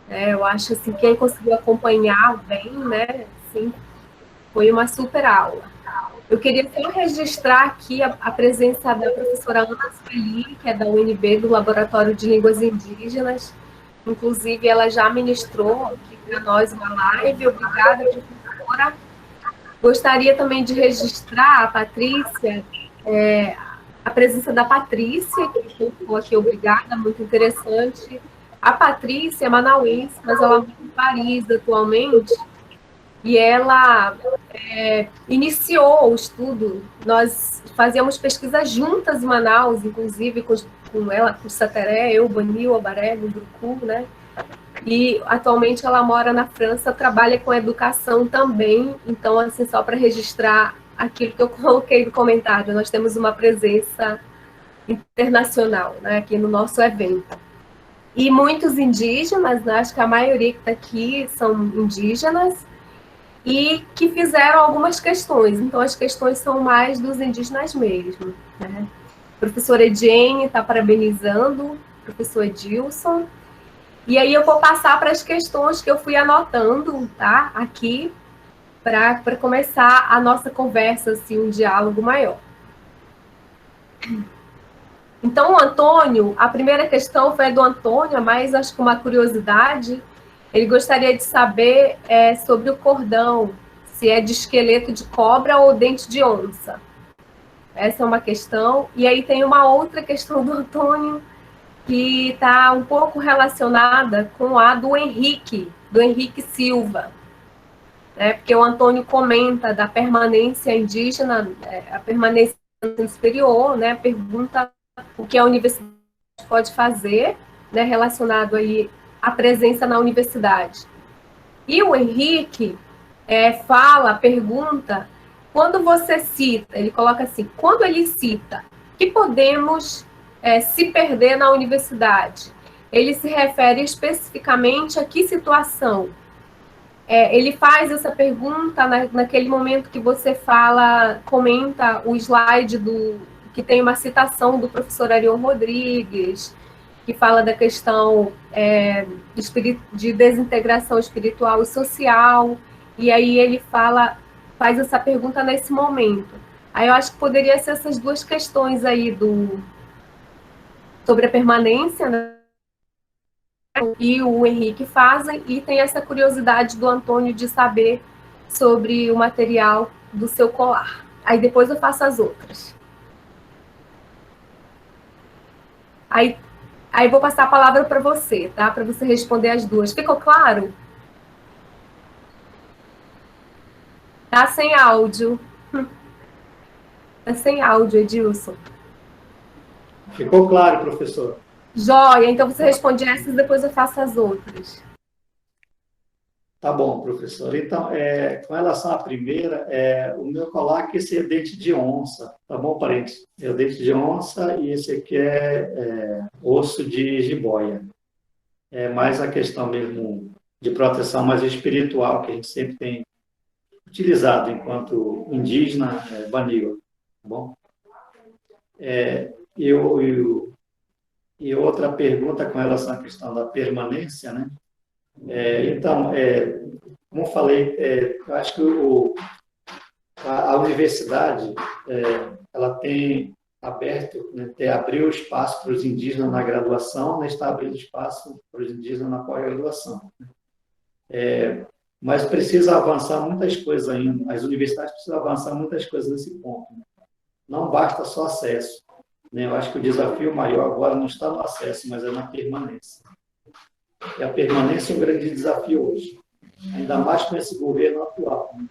Eu acho assim, quem conseguiu acompanhar bem, né, assim, foi uma super aula. Eu queria só registrar aqui a presença da professora Ana Sueli, que é da UNB, do Laboratório de Línguas Indígenas. Inclusive, ela já ministrou aqui para nós uma live. Obrigada, professora. Gostaria também de registrar a Patrícia, a presença da Patrícia, que ficou aqui, obrigada, muito interessante. A Patrícia é manauense, mas ela mora em Paris atualmente, e ela iniciou o estudo. Nós fazíamos pesquisas juntas em Manaus, inclusive com ela, com o Sateré, eu, Banil, Abaré, no Grucu, né? E atualmente ela mora na França, trabalha com educação também. Então, assim, só para registrar aquilo que eu coloquei no comentário, nós temos uma presença internacional, né, aqui no nosso evento. E muitos indígenas, né, acho que a maioria que está aqui são indígenas, e que fizeram algumas questões. Então, as questões são mais dos indígenas mesmo, né? A professora Ediene está parabenizando o professor Edilson. E aí eu vou passar para as questões que eu fui anotando, tá? Aqui, para começar a nossa conversa, assim, um diálogo maior. Então, o Antônio, a primeira questão foi do Antônio, mas acho que uma curiosidade, ele gostaria de saber sobre o cordão, se é de esqueleto de cobra ou dente de onça. Essa é uma questão. E aí tem uma outra questão do Antônio, que está um pouco relacionada com a do Henrique Silva, né? Porque o Antônio comenta da permanência indígena, a permanência superior, né? Pergunta o que a universidade pode fazer, né? Relacionado aí à presença na universidade. E o Henrique pergunta, quando você cita, ele coloca assim, quando ele cita que podemos se perder na universidade, ele se refere especificamente a que situação? Ele faz essa pergunta naquele momento que você comenta o slide que tem uma citação do professor Arion Rodrigues, que fala da questão de desintegração espiritual e social, e aí ele faz essa pergunta nesse momento. Aí eu acho que poderia ser essas duas questões aí sobre a permanência, né? E o Henrique fazem, e tem essa curiosidade do Antônio de saber sobre o material do seu colar. Aí depois eu faço as outras. Aí vou passar a palavra para você, tá? Para você responder as duas. Ficou claro? Tá sem áudio. Tá sem áudio, Edilson. Ficou claro, professor. Joia, então você responde essas, depois eu faço as outras. Tá bom, professor. Então, com relação à primeira, o meu colar, esse é dente de onça, tá bom, parente? É o dente de onça e esse aqui é osso de jiboia. É mais a questão mesmo de proteção mais espiritual, que a gente sempre tem utilizado enquanto indígena, banil, tá bom? E outra pergunta com relação à questão da permanência, né? Então, como eu falei, eu acho que a universidade ela tem aberto, né, abriu espaço para os indígenas na graduação, né, está abrindo espaço para os indígenas na pós-graduação. Mas precisa avançar muitas coisas ainda. As universidades precisam avançar muitas coisas nesse ponto. Né? Não basta só acesso. Né? Eu acho que o desafio maior agora não está no acesso, mas é na permanência. E a permanência é um grande desafio hoje, ainda mais com esse governo atual. Né?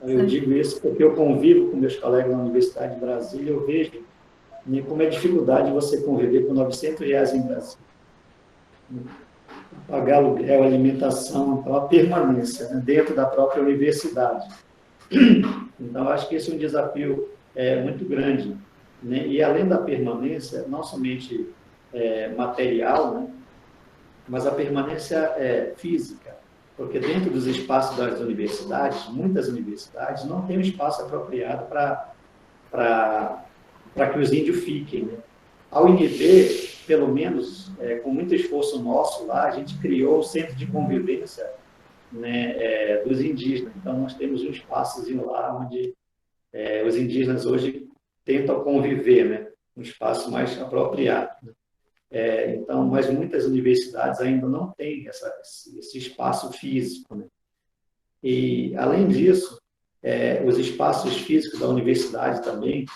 Eu digo isso porque eu convivo com meus colegas na Universidade de Brasília, eu vejo como é dificuldade você conviver com R$900 em Brasília. Pagar aluguel, alimentação, então a permanência, né, dentro da própria universidade. Então, acho que esse é um desafio muito grande. Né? E, além da permanência, não somente material, né, mas a permanência física, porque dentro dos espaços das universidades, muitas universidades não têm um espaço apropriado para que os índios fiquem. Né? A UNB, pelo menos, com muito esforço nosso lá, a gente criou o Centro de Convivência, né, dos indígenas. Então, nós temos um espaçozinho lá onde os indígenas hoje tentam conviver, né, um espaço mais apropriado. Né? Então, mas muitas universidades ainda não têm esse espaço físico. Né? E, além disso, os espaços físicos da universidade também,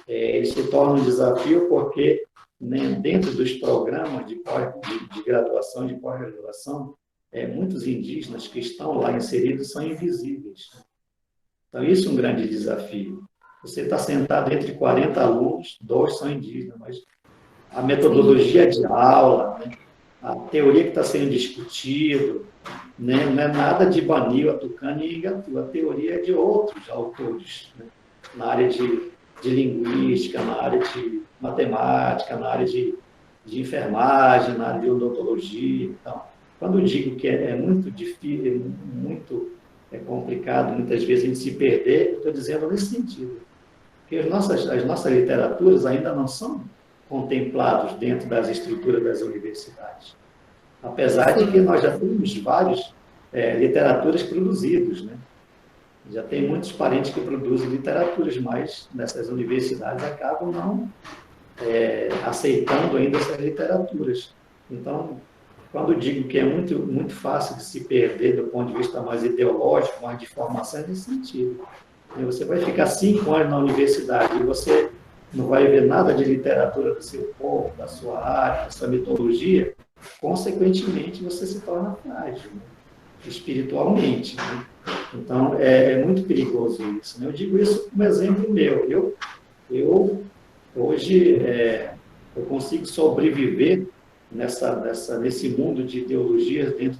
eles se tornam um desafio porque, né, dentro dos programas de graduação, de pós-graduação, muitos indígenas que estão lá inseridos são invisíveis. Então, isso é um grande desafio. Você está sentado entre 40 alunos, 2 são indígenas, mas a metodologia de aula, né, a teoria que está sendo discutido, né, não é nada de Banil, Tucano e Igatu, a teoria é de outros autores, né, na área de linguística, na área de matemática, na área de enfermagem, na área de odontologia. Então, quando eu digo que é muito difícil, muito complicado, muitas vezes a gente se perder, eu estou dizendo nesse sentido. Porque as nossas literaturas ainda não são contemplados dentro das estruturas das universidades. Apesar de que nós já temos várias literaturas produzidas, né? Já tem muitos parentes que produzem literaturas, mas nessas universidades acabam não aceitando ainda essas literaturas. Então, quando eu digo que é muito, muito fácil de se perder do ponto de vista mais ideológico, mais de formação, é nesse sentido. Você vai ficar 5 anos na universidade e você não vai ver nada de literatura do seu povo, da sua área, da sua mitologia, consequentemente você se torna frágil, né? Espiritualmente. Né? Então, é muito perigoso isso. Né? Eu digo isso como exemplo meu. Eu hoje, eu consigo sobreviver nesse mundo de ideologias dentro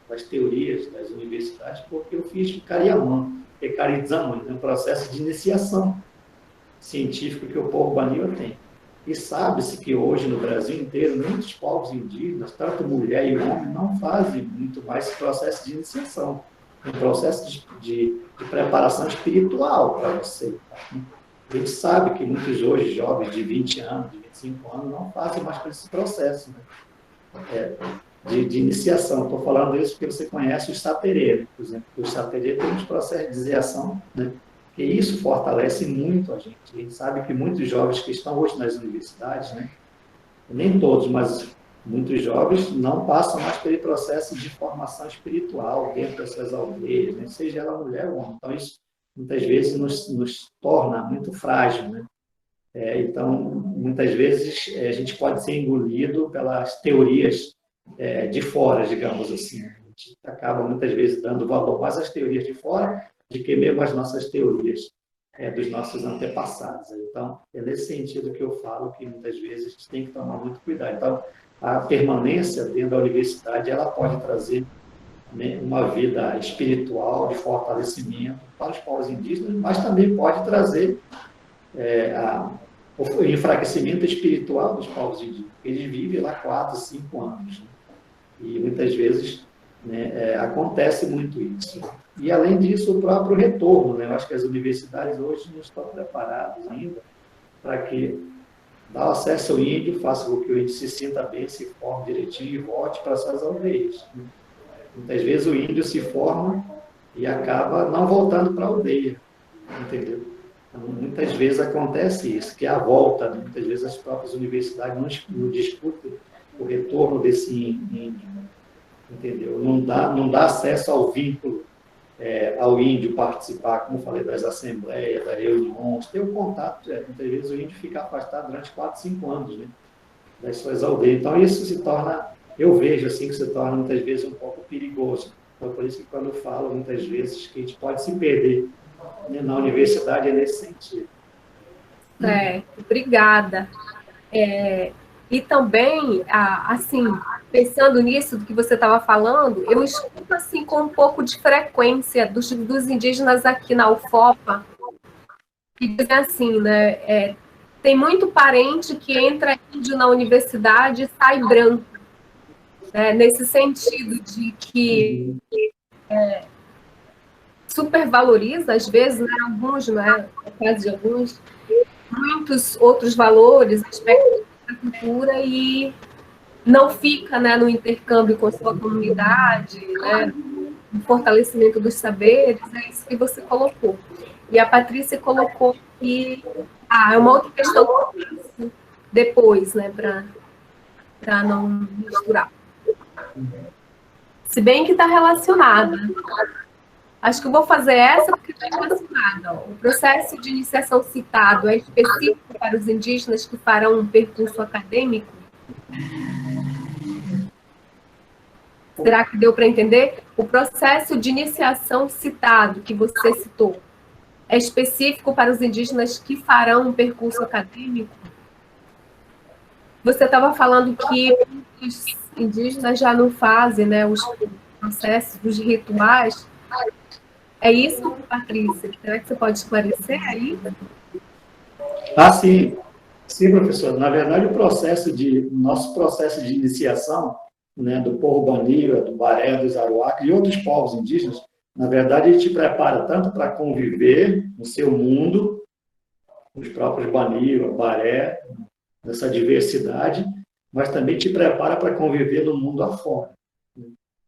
das teorias das universidades, porque eu fiz Cariamã, Carizamã, um processo de iniciação científico que o povo Banil tem. E sabe-se que hoje, no Brasil inteiro, muitos povos indígenas, tanto mulher e homem, não fazem muito mais esse processo de iniciação, um processo de preparação espiritual para você. A gente sabe que muitos hoje, jovens de 20 anos, de 25 anos, não fazem mais esse processo, né? De iniciação. Estou falando isso porque você conhece o Saterê, né? Por exemplo. O Saterê tem uns processos de iniciação, né? Que isso fortalece muito a gente. A gente sabe que muitos jovens que estão hoje nas universidades, né? Nem todos, mas muitos jovens não passam mais pelo processo de formação espiritual dentro dessas aldeias, né? Seja ela mulher ou homem. Então, isso muitas vezes nos torna muito frágil, né? Então, muitas vezes, a gente pode ser engolido pelas teorias de fora, digamos assim. A gente acaba, muitas vezes, dando valor mais às teorias de fora do que mesmo às nossas teorias. dos nossos antepassados. Então, é nesse sentido que eu falo que muitas vezes a gente tem que tomar muito cuidado. Então, a permanência dentro da universidade, ela pode trazer, né, uma vida espiritual de fortalecimento para os povos indígenas, mas também pode trazer o enfraquecimento espiritual dos povos indígenas. Eles vivem lá 4, 5 anos, né? E muitas vezes, né, acontece muito isso. E, além disso, o próprio retorno, né? Eu acho que as universidades hoje não estão preparadas ainda para que dar acesso ao índio, faça com que o índio se sinta bem, se forme direitinho e volte para suas aldeias, né? Muitas vezes o índio se forma e acaba não voltando para a aldeia, entendeu? Então, muitas vezes acontece isso, que é a volta, né? Muitas vezes as próprias universidades não discutem o retorno desse índio, entendeu? Não dá acesso ao vínculo, ao índio participar, como eu falei, das assembleias, das reuniões, ter o contato. Muitas vezes o índio fica afastado durante 4, 5 anos, né, das suas aldeias. Então, isso se torna, eu vejo assim, que se torna muitas vezes um pouco perigoso. Então, por isso que quando eu falo, muitas vezes, que a gente pode se perder, né, na universidade, é nesse sentido. Obrigada. E também, assim, pensando nisso do que você estava falando, eu escuto assim com um pouco de frequência dos indígenas aqui na UFOPA, que dizem assim, né? Tem muito parente que entra índio na universidade e sai branco, né? Nesse sentido de que supervaloriza, às vezes, né? Alguns, né? No caso de alguns, muitos outros valores, aspectos da cultura, e não fica, né, no intercâmbio com a sua comunidade, né, no fortalecimento dos saberes. É isso que você colocou. E a Patrícia colocou que é uma outra questão depois, né, para não misturar. Se bem que está relacionada. Acho que eu vou fazer essa porque está relacionada. O processo de iniciação citado é específico para os indígenas que farão um percurso acadêmico? Será que deu para entender? O processo de iniciação citado, que você citou, é específico para os indígenas que farão um percurso acadêmico? Você estava falando que os indígenas já não fazem, né, os processos, os rituais. É isso, Patrícia? Será que você pode esclarecer aí? Sim. Sim, professor. Na verdade, nosso processo de iniciação, né, do povo Banira, do Baré, dos Aruacas e outros povos indígenas, na verdade, ele te prepara tanto para conviver no seu mundo, os próprios Banira, Baré, nessa diversidade, mas também te prepara para conviver no mundo afora.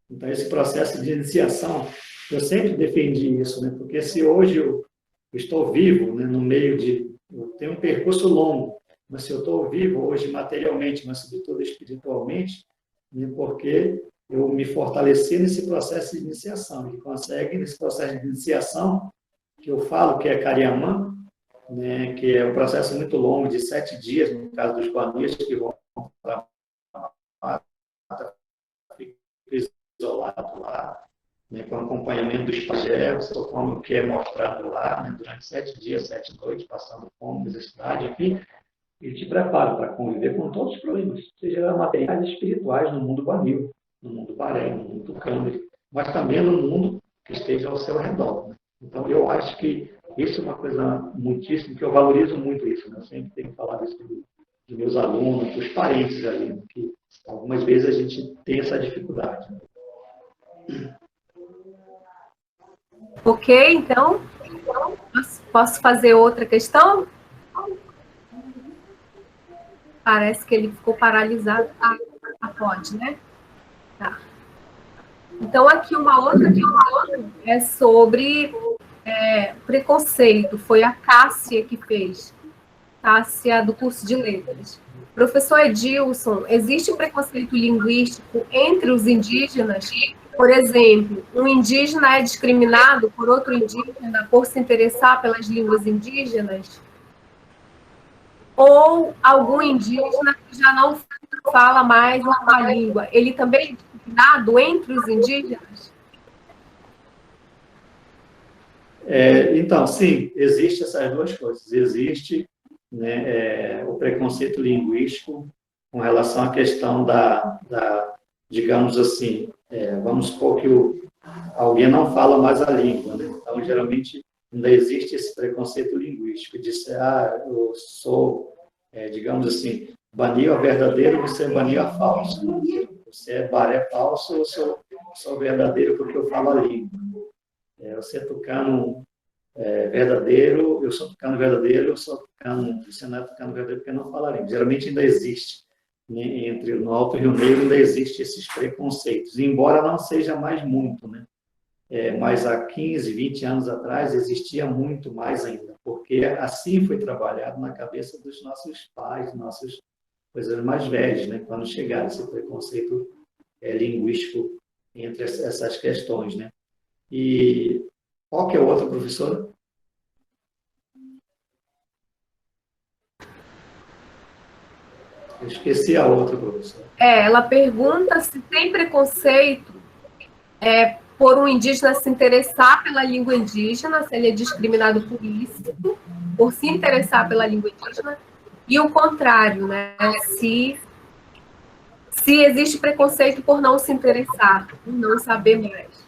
Então, esse processo de iniciação, eu sempre defendi isso, né? Porque se hoje eu estou vivo, né, no meio de... Eu tenho um percurso longo, mas se eu estou vivo hoje materialmente, mas sobretudo espiritualmente, né, porque eu me fortaleci nesse processo de iniciação. E consegue, nesse processo de iniciação, que eu falo que é Cariamã, né, que é um processo muito longo, de 7 dias, no caso dos guanis, que vão para a mata, ficam isolados lá, né, com acompanhamento dos pajés, conforme o que é mostrado lá, né, durante 7 dias, 7 noites, passando fome, necessidade, enfim, ele te prepara para conviver com todos os problemas, seja materiais e espirituais, no mundo guanil, no mundo baré, no mundo tucano, mas também no mundo que esteja ao seu redor, né? Então, eu acho que isso é uma coisa muitíssimo, que eu valorizo muito isso, né? Eu sempre tenho falado isso dos meus alunos, dos parentes ali, né? Que algumas vezes a gente tem essa dificuldade. Ok, então, posso fazer outra questão? Parece que ele ficou paralisado. Pode, né? Tá. Então, aqui uma outra questão é sobre preconceito. Foi a Cássia que fez. Cássia, do curso de Letras. Professor Edilson, existe preconceito linguístico entre os indígenas? Por exemplo, um indígena é discriminado por outro indígena por se interessar pelas línguas indígenas? Ou algum indígena que já não fala mais uma língua, ele também é discriminado entre os indígenas? Então, sim, existe essas duas coisas. Existe, né, o preconceito linguístico com relação à questão digamos assim, vamos supor que alguém não fala mais a língua, né? Então, geralmente, ainda existe esse preconceito linguístico de ser, eu sou, digamos assim, Baniwa verdadeiro, você é Baniwa falso. Né? Você é Baré falso, eu sou verdadeiro porque eu falo a língua. Você é tucano verdadeiro, eu sou tucano verdadeiro, eu sou tucano, você não é tucano verdadeiro porque não fala a língua. Geralmente ainda existe, né? No Alto Rio Negro ainda existe esses preconceitos, embora não seja mais muito, né? Mas há 15, 20 anos atrás existia muito mais ainda, porque assim foi trabalhado na cabeça dos nossos pais, nossos coisas mais velhos, né? Quando chegaram esse preconceito linguístico entre essas questões, né? E qual que é o outro, professor? Eu esqueci a outra, professor. Ela pergunta se tem preconceito por um indígena se interessar pela língua indígena, se ele é discriminado por isso, por se interessar pela língua indígena, e o contrário, né? Se existe preconceito por não se interessar, por não saber mais.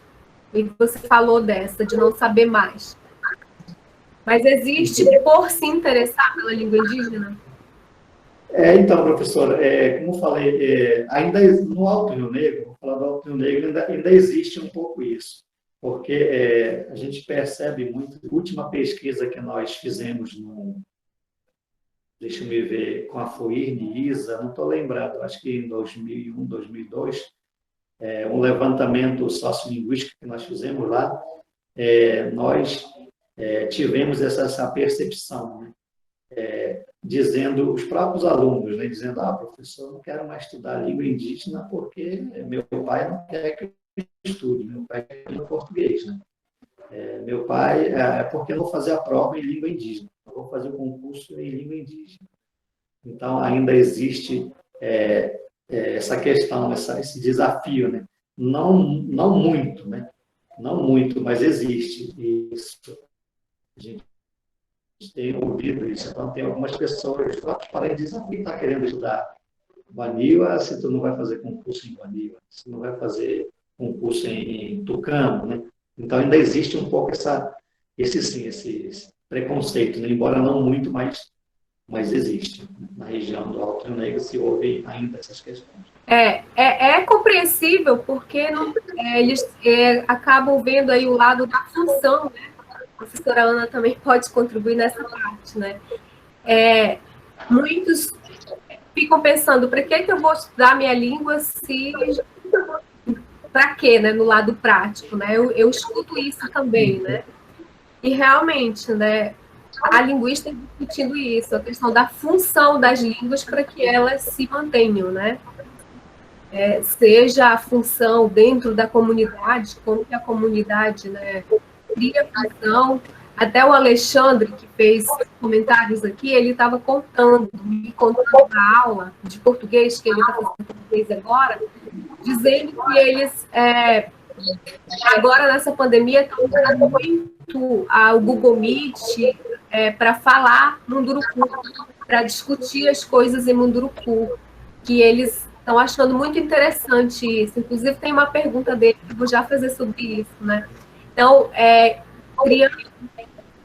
E você falou de não saber mais. Mas existe por se interessar pela língua indígena? Então, professor, como eu falei, ainda no Alto Rio Negro, vou falar do Alto Rio Negro, ainda existe um pouco isso, porque a gente percebe muito, a última pesquisa que nós fizemos, deixa eu me ver, com a FOIRN e ISA, não estou lembrado, acho que em 2001, 2002, um levantamento sociolinguístico que nós fizemos lá, nós tivemos essa percepção, né? Dizendo, os próprios alunos, né, dizendo, professor, eu não quero mais estudar língua indígena porque meu pai não quer que eu estude, meu pai quer que eu estude português, né? Meu pai, porque eu vou fazer a prova em língua indígena, eu vou fazer o concurso em língua indígena. Então, ainda existe essa questão, esse desafio, né? Não muito, né? Não muito, mas existe isso. A gente tem ouvido isso. Então, tem algumas pessoas que dizem que está querendo estudar Baniwa, se tu não vai fazer concurso em Baniwa, se não vai fazer concurso em tucano, né? Então, ainda existe um pouco esse preconceito, né? Embora não muito, mas existe. Na região do Alto Rio Negro se ouve ainda essas questões. É compreensível, porque eles acabam vendo aí o lado da função, né? A professora Ana também pode contribuir nessa parte, né? Muitos ficam pensando, para que eu vou estudar minha língua se... Para quê, né? No lado prático, né? Eu escuto isso também, né? E realmente, né? A linguista está discutindo isso, a questão da função das línguas para que elas se mantenham, né? Seja a função dentro da comunidade, como que a comunidade, né, cria função. Até o Alexandre, que fez comentários aqui, ele estava me contando na aula de português, que ele está fazendo português agora, dizendo que eles, agora nessa pandemia, estão usando muito o Google Meet para falar Munduruku, para discutir as coisas em Munduruku, que eles estão achando muito interessante isso. Inclusive, tem uma pergunta dele que eu vou já fazer sobre isso, né? Então,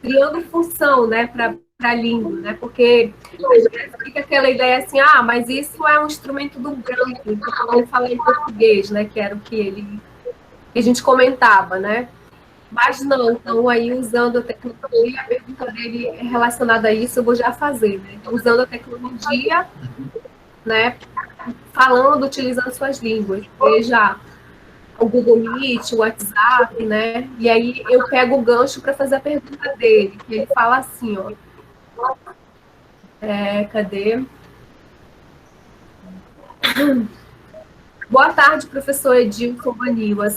criando função, né, para a língua, né? Porque às vezes fica aquela ideia assim, mas isso é um instrumento do branco, então ele fala em português, né, que era o que a gente comentava, né? Mas não, então aí usando a tecnologia, a pergunta dele é relacionada a isso, eu vou já fazer, né? Então, usando a tecnologia, né, falando, utilizando suas línguas, seja o Google Meet, o WhatsApp, né? E aí eu pego o gancho para fazer a pergunta dele, que ele fala assim, ó. Cadê? Boa tarde, professor Edilson Baniwa.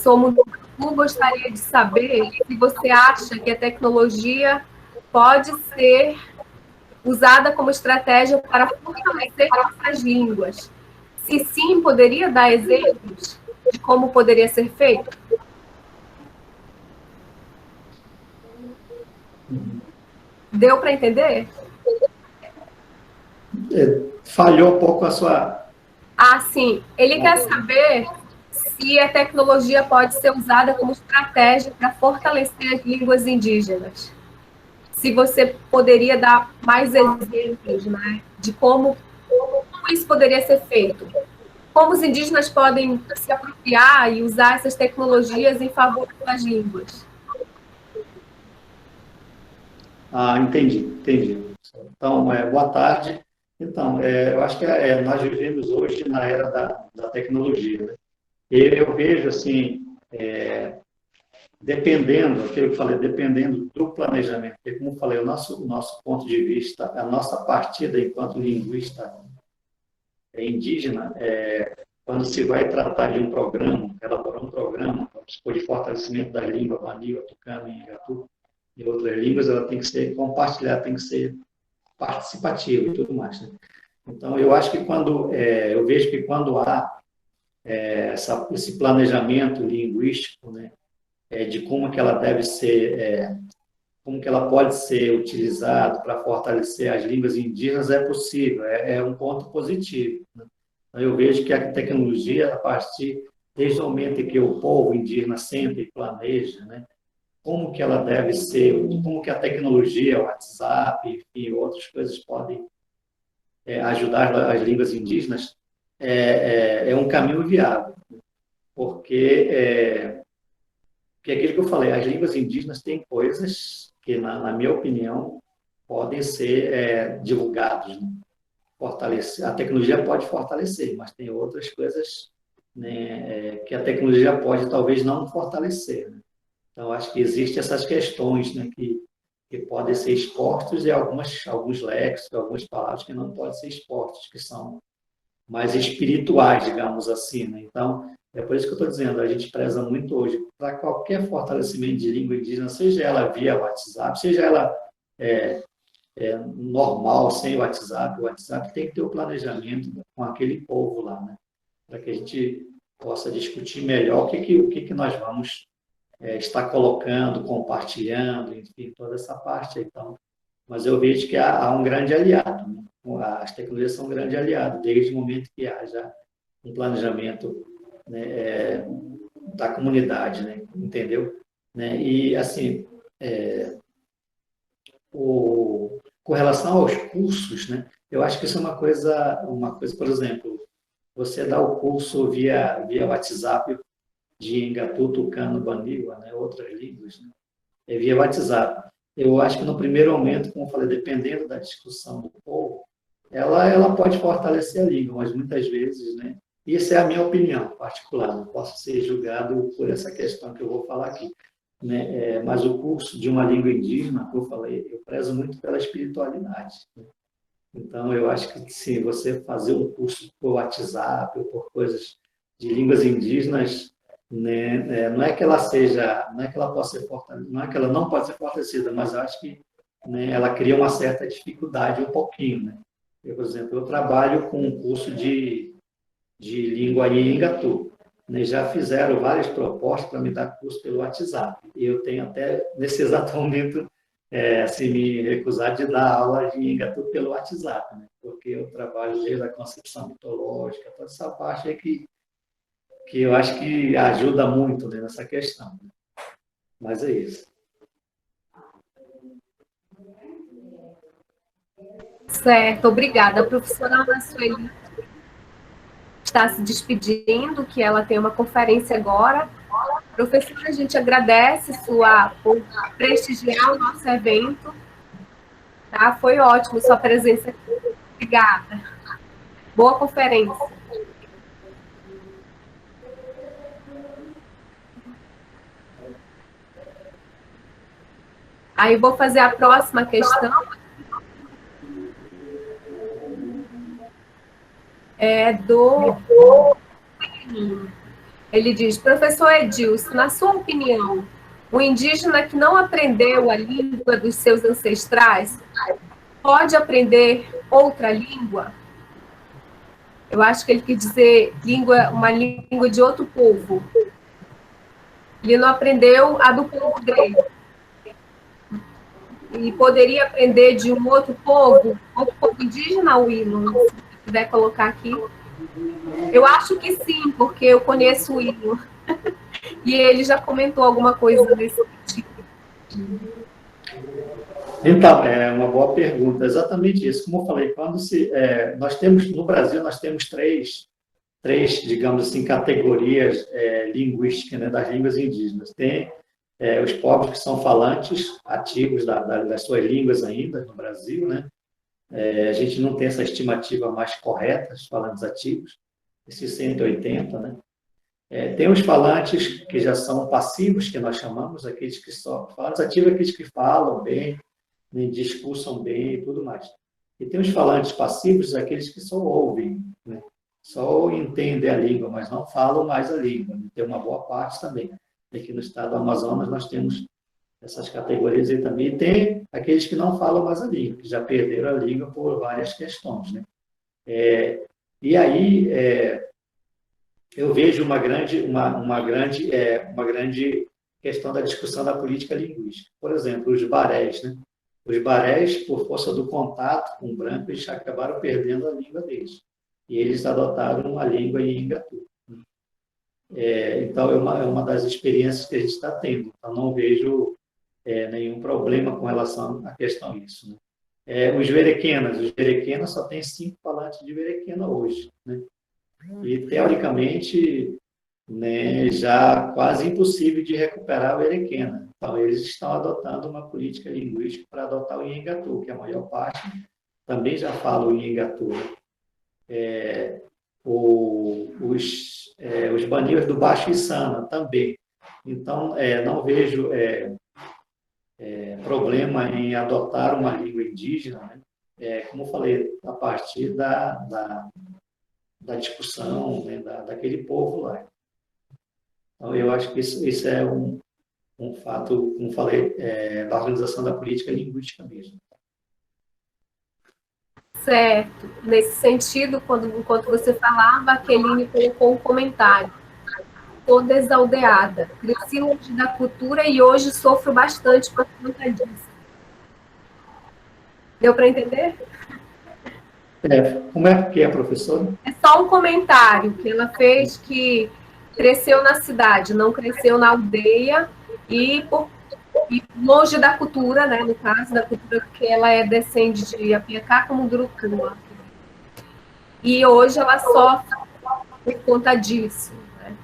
Gostaria de saber se você acha que a tecnologia pode ser usada como estratégia para fortalecer as línguas. Se sim, poderia dar exemplos de como poderia ser feito? Deu para entender? Falhou um pouco a sua... Ah, sim. Ele quer saber se a tecnologia pode ser usada como estratégia para fortalecer as línguas indígenas. Se você poderia dar mais exemplos, né, de como isso poderia ser feito. Como os indígenas podem se apropriar e usar essas tecnologias em favor das línguas. Ah, entendi. Então, boa tarde. Então, eu acho que nós vivemos hoje na era da tecnologia, né? E eu vejo, assim, dependendo, aquilo que eu falei, dependendo do planejamento, porque, como eu falei, o nosso ponto de vista, a nossa partida enquanto linguista indígena, quando se vai tratar de um programa, elaborar um programa, de fortalecimento da língua, Baniwa, Tucano, Ingatu, e outras línguas, ela tem que ser compartilhada, tem que ser participativa e tudo mais, né? Então, eu acho que eu vejo que quando há esse planejamento linguístico, né, de como que ela deve ser, como que ela pode ser utilizada para fortalecer as línguas indígenas, é possível, é um ponto positivo, né? Então, eu vejo que a tecnologia, a partir, desde o momento em que o povo indígena senta e planeja, né, como que ela deve ser, como que a tecnologia, o WhatsApp e outras coisas podem ajudar as línguas indígenas, é um caminho viável, porque aquilo que eu falei, as línguas indígenas têm coisas que, na minha opinião, podem ser divulgadas, né? Fortalecer. A tecnologia pode fortalecer, mas tem outras coisas, né, que a tecnologia pode talvez não fortalecer, né? Então, acho que existem essas questões, né, que podem ser expostos e alguns léxicos, algumas palavras que não podem ser expostos, que são mais espirituais, digamos assim, né? Então, é por isso que eu estou dizendo, a gente preza muito hoje para qualquer fortalecimento de língua indígena, seja ela via WhatsApp, seja ela normal, sem o WhatsApp tem que ter o planejamento com aquele povo lá, né? Para que a gente possa discutir melhor o que nós vamos está colocando, compartilhando, enfim, toda essa parte. Então, mas eu vejo que há um grande aliado, né? As tecnologias são um grande aliado, desde o momento que haja um planejamento, né, da comunidade, né? Entendeu? Né? E, assim, com relação aos cursos, né, eu acho que isso é uma coisa, por exemplo, você dá o curso via WhatsApp, de Ingatu, Tucano, Baniwa, né, outras línguas, né, via WhatsApp. Eu acho que no primeiro momento, como eu falei, dependendo da discussão do povo, ela pode fortalecer a língua, mas muitas vezes, né, isso é a minha opinião particular, não posso ser julgado por essa questão que eu vou falar aqui, né, mas o curso de uma língua indígena, como eu falei, eu prezo muito pela espiritualidade, né? Então, eu acho que se você fazer um curso por WhatsApp ou por coisas de línguas indígenas, né, não é que ela seja, não é que ela possa ser fortalecida, não é que ela não pode ser fortalecida, mas eu acho que, né, ela cria uma certa dificuldade um pouquinho, né? Eu, por exemplo, eu trabalho com um curso de língua Ingatu, né? Já fizeram várias propostas para me dar curso pelo WhatsApp, e eu tenho até, nesse exato momento, se me recusar de dar aula de Ingatu pelo WhatsApp, né? Porque eu trabalho desde a concepção mitológica, toda essa parte aí que eu acho que ajuda muito, né, nessa questão. Mas é isso. Certo, obrigada. A professora Ana Sueli está se despedindo, que ela tem uma conferência agora. Professora, a gente agradece por prestigiar o nosso evento. Tá? Foi ótimo sua presença aqui. Obrigada. Boa conferência. Aí vou fazer a próxima questão. Ele diz, professor Edilson, na sua opinião, o indígena que não aprendeu a língua dos seus ancestrais pode aprender outra língua? Eu acho que ele quer dizer uma língua de outro povo. Ele não aprendeu a do povo dele. e poderia aprender de um outro povo indígena, Wilson, se você puder colocar aqui. Eu acho que sim, porque eu conheço o Wilson. E ele já comentou alguma coisa desse tipo. Então, é uma boa pergunta. Exatamente isso. Como eu falei, nós temos, no Brasil, nós temos três, digamos assim, categorias linguísticas, né, das línguas indígenas. Tem os povos que são falantes ativos das suas línguas ainda no Brasil, né? A gente não tem essa estimativa mais correta, os falantes ativos, esses 180, né? Tem os falantes que já são passivos, que nós chamamos, aqueles que só... Falantes ativos, aqueles que falam bem, né, discursam bem e tudo mais. E tem os falantes passivos, aqueles que só ouvem, né? Só entendem a língua, mas não falam mais a língua. Tem uma boa parte também. Aqui no estado do Amazonas nós temos essas categorias aí também. E tem aqueles que não falam mais a língua, que já perderam a língua por várias questões, né? E aí eu vejo uma grande questão da discussão da política linguística. Por exemplo, os barés, né? Os barés, por força do contato com o branco, eles acabaram perdendo a língua deles. E eles adotaram uma língua em Ingatu. Então, é uma das experiências que a gente está tendo. Então, não vejo nenhum problema com relação à questão disso, né? Os verequenas só tem 5 falantes de verequena hoje, né? E, teoricamente, né, já quase impossível de recuperar o verequena. Então, eles estão adotando uma política linguística para adotar o Nhangatu, que a maior parte também já fala o Nhangatu. Os banios do Baixo Içana também. Então, não vejo problema em adotar uma língua indígena, né? Como eu falei, a partir da discussão, né, daquele povo lá. Então, eu acho que isso é um fato, como falei, da organização da política linguística mesmo. Certo. Nesse sentido, enquanto você falava, a Keline colocou um comentário. Toda exaldeada. Cresci longe da cultura e hoje sofro bastante por conta disso. Deu para entender? Como é que é, professora? É só um comentário que ela fez, que cresceu na cidade, não cresceu na aldeia e longe da cultura, né, no caso da cultura, que ela descende de Apiacá como Murucuna. E hoje ela sofre por conta disso. Né?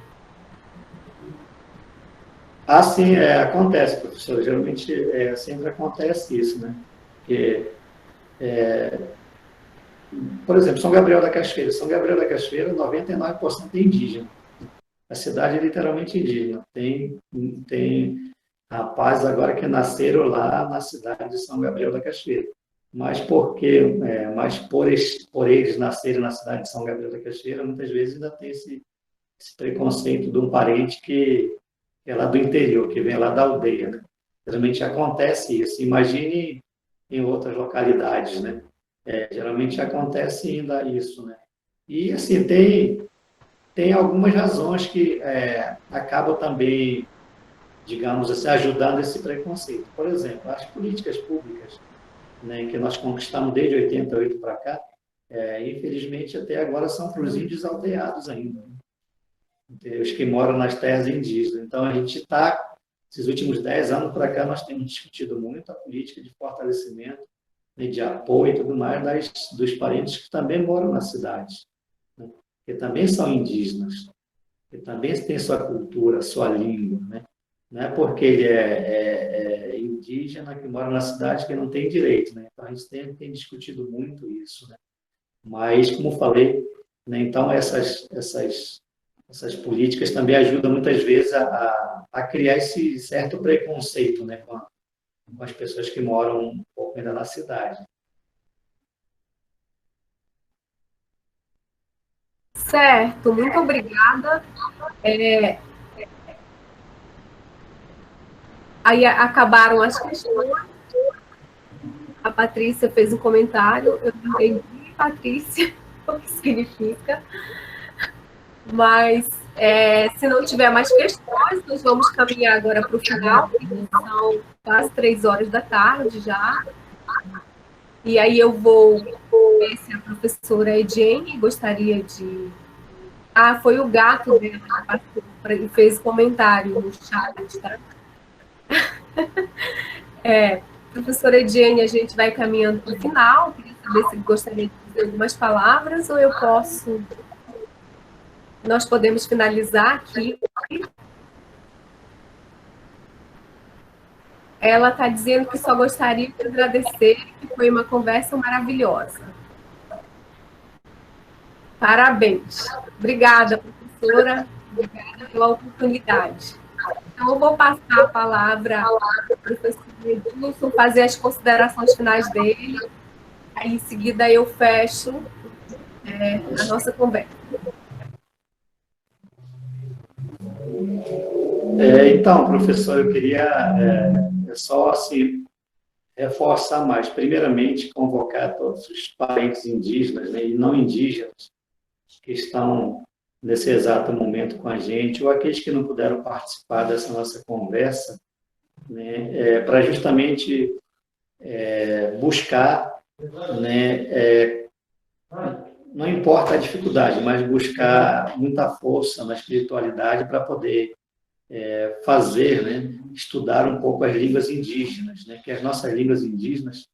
Sim, acontece, professor. Geralmente sempre acontece isso, né? Porque, por exemplo, São Gabriel da Cachoeira. São Gabriel da Cachoeira, 99% é indígena. A cidade é literalmente indígena. Tem rapazes agora que nasceram lá na cidade de São Gabriel da Cachoeira. Mas por eles nascerem na cidade de São Gabriel da Cachoeira, muitas vezes ainda tem esse preconceito de um parente que é lá do interior, que vem lá da aldeia, né? Geralmente acontece isso. Imagine em outras localidades, né? Geralmente acontece ainda isso, né? E, assim, tem algumas razões que acabam também, digamos assim, ajudando esse preconceito. Por exemplo, as políticas públicas, né, que nós conquistamos desde 88 para cá, infelizmente até agora são para os índios aldeados ainda, né? Os que moram nas terras indígenas. Então, a gente está, esses últimos 10 anos para cá, nós temos discutido muito a política de fortalecimento, né, de apoio e tudo mais dos parentes que também moram na cidade, né, que também são indígenas, que também têm sua cultura, sua língua, né? Não é porque ele é indígena que mora na cidade que não tem direito, né? Então, a gente tem discutido muito isso, né? Mas, como falei, né, então essas políticas também ajudam muitas vezes a criar esse certo preconceito, né, com as pessoas que moram um pouco ainda na cidade. Certo, muito obrigada. Aí acabaram as questões. A Patrícia fez um comentário, eu não entendi, Patrícia, o que significa, mas Se não tiver mais questões, nós vamos caminhar agora para o final, que são quase 3 horas da tarde já. E aí eu vou ver se a professora Ediene gostaria de... Ah, foi o gato dele que fez comentário no chat, tá? Professora Ediene, a gente vai caminhando para o final. Queria saber se gostaria de dizer algumas palavras, ou eu posso... Nós podemos finalizar aqui. Ela está dizendo que só gostaria de agradecer, que foi uma conversa maravilhosa. Parabéns. Obrigada, professora. Obrigada pela oportunidade. Então, eu vou passar a palavra para o professor Edilson, fazer as considerações finais dele. Aí, em seguida, eu fecho a nossa conversa. Então, professor, eu queria só assim, reforçar mais. Primeiramente, convocar todos os parentes indígenas, né, e não indígenas que estão nesse exato momento com a gente, ou aqueles que não puderam participar dessa nossa conversa, né, para justamente buscar, né, não importa a dificuldade, mas buscar muita força na espiritualidade para poder fazer, né, estudar um pouco as línguas indígenas, né, que as nossas línguas indígenas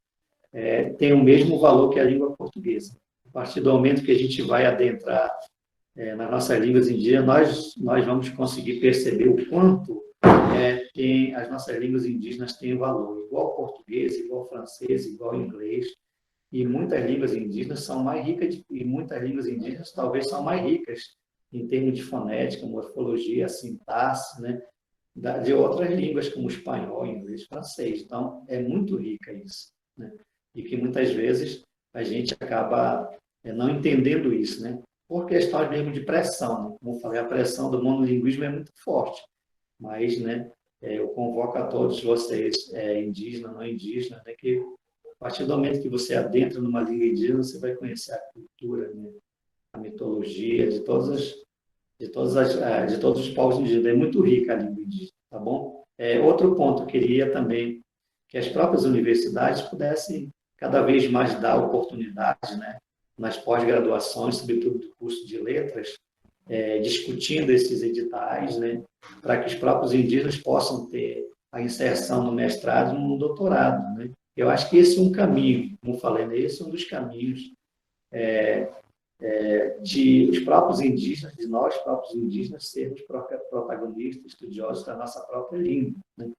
têm o mesmo valor que a língua portuguesa. A partir do momento que a gente vai adentrar nas nossas línguas indígenas, nós vamos conseguir perceber o quanto as nossas línguas indígenas têm valor, igual ao português, igual ao francês, igual ao inglês, e muitas línguas indígenas são mais ricas, e muitas línguas indígenas talvez são mais ricas em termos de fonética, morfologia, sintaxe, né, de outras línguas como espanhol, inglês, francês. Então, é muito rica isso, né? E que muitas vezes a gente acaba não entendendo isso, né? Por questão mesmo de pressão, né? Como eu falei, a pressão do monolinguismo é muito forte, mas, né, eu convoco a todos vocês, indígenas, não indígenas, né, que a partir do momento que você adentra numa língua indígena, você vai conhecer a cultura, né, a mitologia de todos os povos indígenas. É muito rica a língua indígena, tá bom? Outro ponto, eu queria também que as próprias universidades pudessem cada vez mais dar oportunidade, né, nas pós-graduações, sobretudo do curso de letras, discutindo esses editais, né, para que os próprios indígenas possam ter a inserção no mestrado e no doutorado, né? Eu acho que esse é um caminho, como falei, né, esse é um dos caminhos de os próprios indígenas, de nós próprios indígenas, sermos protagonistas, estudiosos da nossa própria língua, né?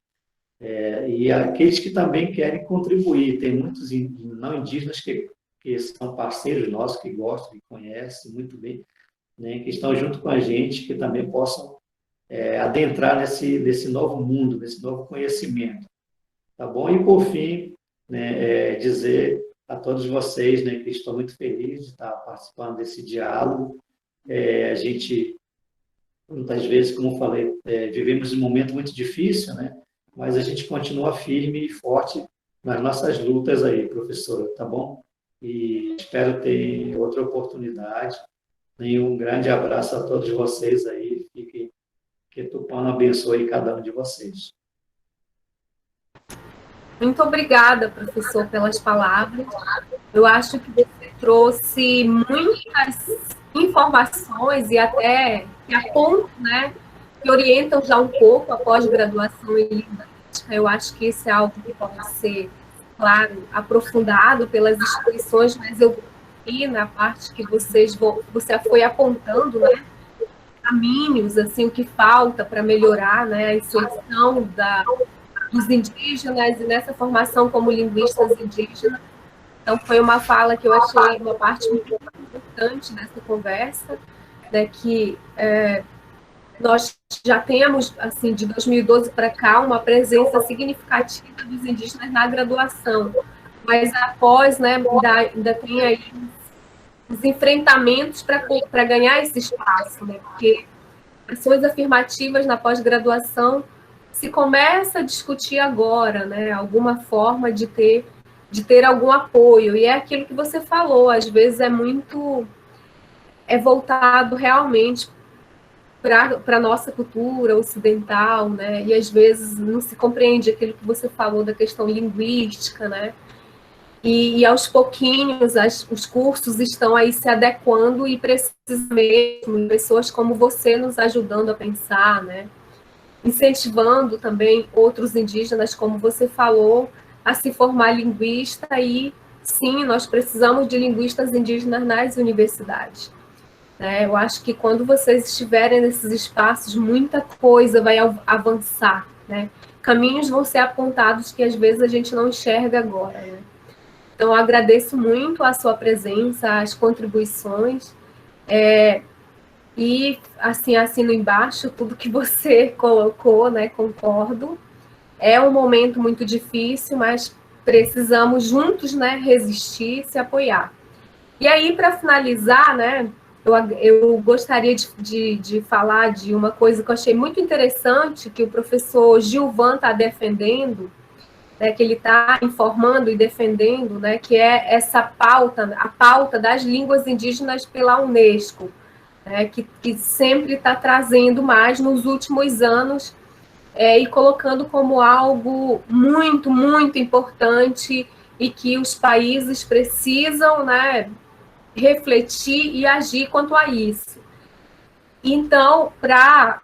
E aqueles que também querem contribuir, tem muitos não indígenas que são parceiros nossos, que gostam, que conhecem muito bem, né, que estão junto com a gente, que também possam adentrar nesse novo mundo, nesse novo conhecimento, tá bom? E, por fim, né, dizer a todos vocês, né, que estou muito feliz de estar participando desse diálogo. A gente, muitas vezes, como eu falei, vivemos um momento muito difícil, né, mas a gente continua firme e forte nas nossas lutas aí, professora, tá bom? E espero ter outra oportunidade. E um grande abraço a todos vocês aí. Que Tupã abençoe cada um de vocês. Muito obrigada, professor, pelas palavras. Eu acho que você trouxe muitas informações e até apontos, né, que orientam já um pouco a pós-graduação em linguística. Eu acho que isso é algo que pode ser, claro, aprofundado pelas instituições, mas eu vi na parte que você foi apontando, né, caminhos, assim, o que falta para melhorar, né, a inserção dos indígenas e nessa formação como linguistas indígenas. Então, foi uma fala que eu achei uma parte muito importante dessa conversa, né, que nós já temos, assim, de 2012 para cá, uma presença significativa dos indígenas na graduação, mas após, né, ainda tem aí os enfrentamentos para ganhar esse espaço, né, porque ações afirmativas na pós-graduação se começa a discutir agora, né, alguma forma de ter algum apoio, e é aquilo que você falou, às vezes é voltado realmente para a nossa cultura ocidental, né? E às vezes não se compreende aquilo que você falou da questão linguística, né? E aos pouquinhos os cursos estão aí se adequando e precisa mesmo pessoas como você nos ajudando a pensar, né? Incentivando também outros indígenas, como você falou, a se formar linguista e, sim, nós precisamos de linguistas indígenas nas universidades. Eu acho que quando vocês estiverem nesses espaços, muita coisa vai avançar, né? Caminhos vão ser apontados que às vezes a gente não enxerga agora, né? Então, eu agradeço muito a sua presença, as contribuições, e, assim, assino embaixo tudo que você colocou, né? Concordo. É um momento muito difícil, mas precisamos juntos, né, resistir, se apoiar. E aí, para finalizar, né, eu gostaria de falar de uma coisa que eu achei muito interessante, que o professor Gilvan está defendendo, né, que ele está informando e defendendo, né, que é essa pauta, a pauta das línguas indígenas pela Unesco, né, que sempre está trazendo mais nos últimos anos, e colocando como algo muito, muito importante e que os países precisam, né, refletir e agir quanto a isso. Então, para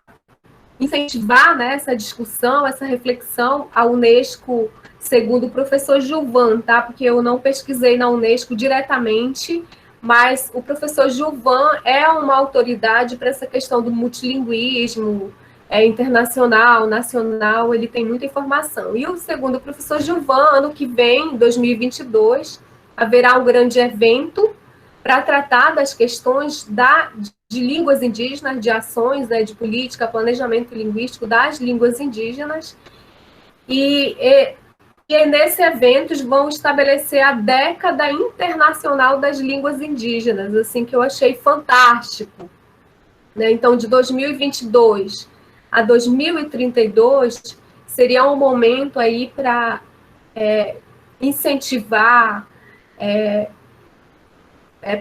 incentivar, né, essa discussão, essa reflexão, a Unesco, segundo o professor Gilvan, tá? Porque eu não pesquisei na Unesco diretamente, mas o professor Gilvan é uma autoridade para essa questão do multilinguismo, internacional, nacional, ele tem muita informação. E o segundo o professor Gilvan, ano que vem, 2022, haverá um grande evento para tratar das questões de línguas indígenas, de ações, né, de política, planejamento linguístico das línguas indígenas. E nesse evento eles vão estabelecer a década internacional das línguas indígenas, assim, que eu achei fantástico. Né? Então, de 2022 a 2032 seria um momento aí para incentivar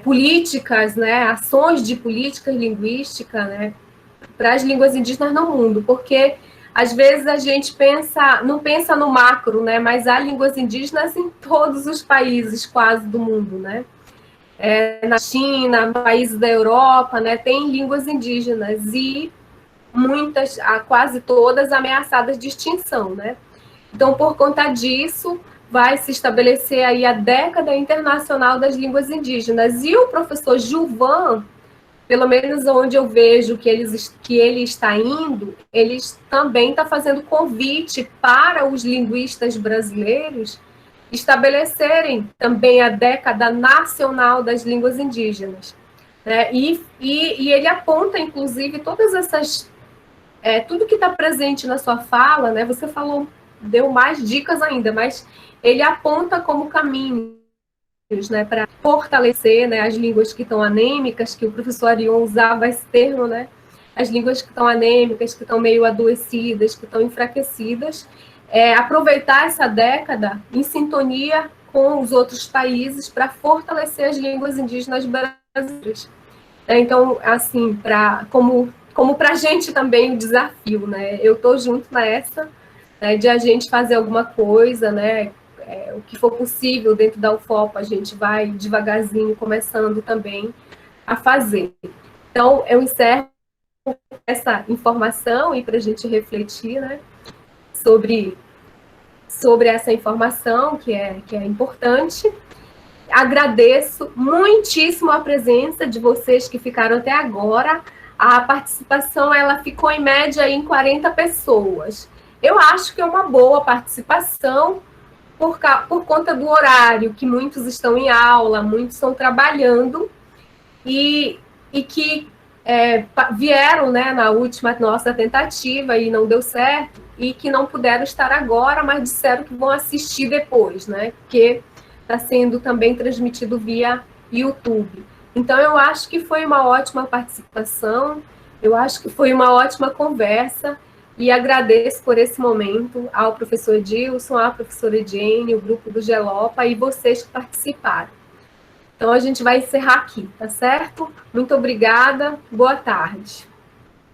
políticas, né, ações de política linguística, né, para as línguas indígenas no mundo, porque às vezes a gente não pensa no macro, né, mas há línguas indígenas em todos os países quase do mundo, né, na China, países da Europa, né, tem línguas indígenas e muitas, quase todas ameaçadas de extinção, né. Então, por conta disso, vai se estabelecer aí a década internacional das línguas indígenas. E o professor Gilvan, pelo menos onde eu vejo que ele está indo, ele também está fazendo convite para os linguistas brasileiros estabelecerem também a década nacional das línguas indígenas. Né? E ele aponta, inclusive, todas essas... tudo que está presente na sua fala, né? Você falou, deu mais dicas ainda, mas ele aponta como caminhos, né, para fortalecer, né, as línguas que estão anêmicas, que o professor Arion usava esse termo, né, as línguas que estão anêmicas, que estão meio adoecidas, que estão enfraquecidas, aproveitar essa década em sintonia com os outros países para fortalecer as línguas indígenas brasileiras. Então, assim, como para a gente também o desafio, né, eu estou junto nessa, né, de a gente fazer alguma coisa, né, o que for possível dentro da UFOP, a gente vai devagarzinho começando também a fazer. Então, eu encerro essa informação e para a gente refletir, né, sobre essa informação que é importante. Agradeço muitíssimo a presença de vocês que ficaram até agora. A participação ela ficou em média em 40 pessoas. Eu acho que é uma boa participação, por conta do horário, que muitos estão em aula, muitos estão trabalhando, e que vieram, né, na última nossa tentativa e não deu certo, e que não puderam estar agora, mas disseram que vão assistir depois, né, porque está sendo também transmitido via YouTube. Então, eu acho que foi uma ótima participação, eu acho que foi uma ótima conversa, e agradeço por esse momento ao professor Edilson, à professora Jane, o grupo do GELOPA e vocês que participaram. Então, a gente vai encerrar aqui, tá certo? Muito obrigada, boa tarde.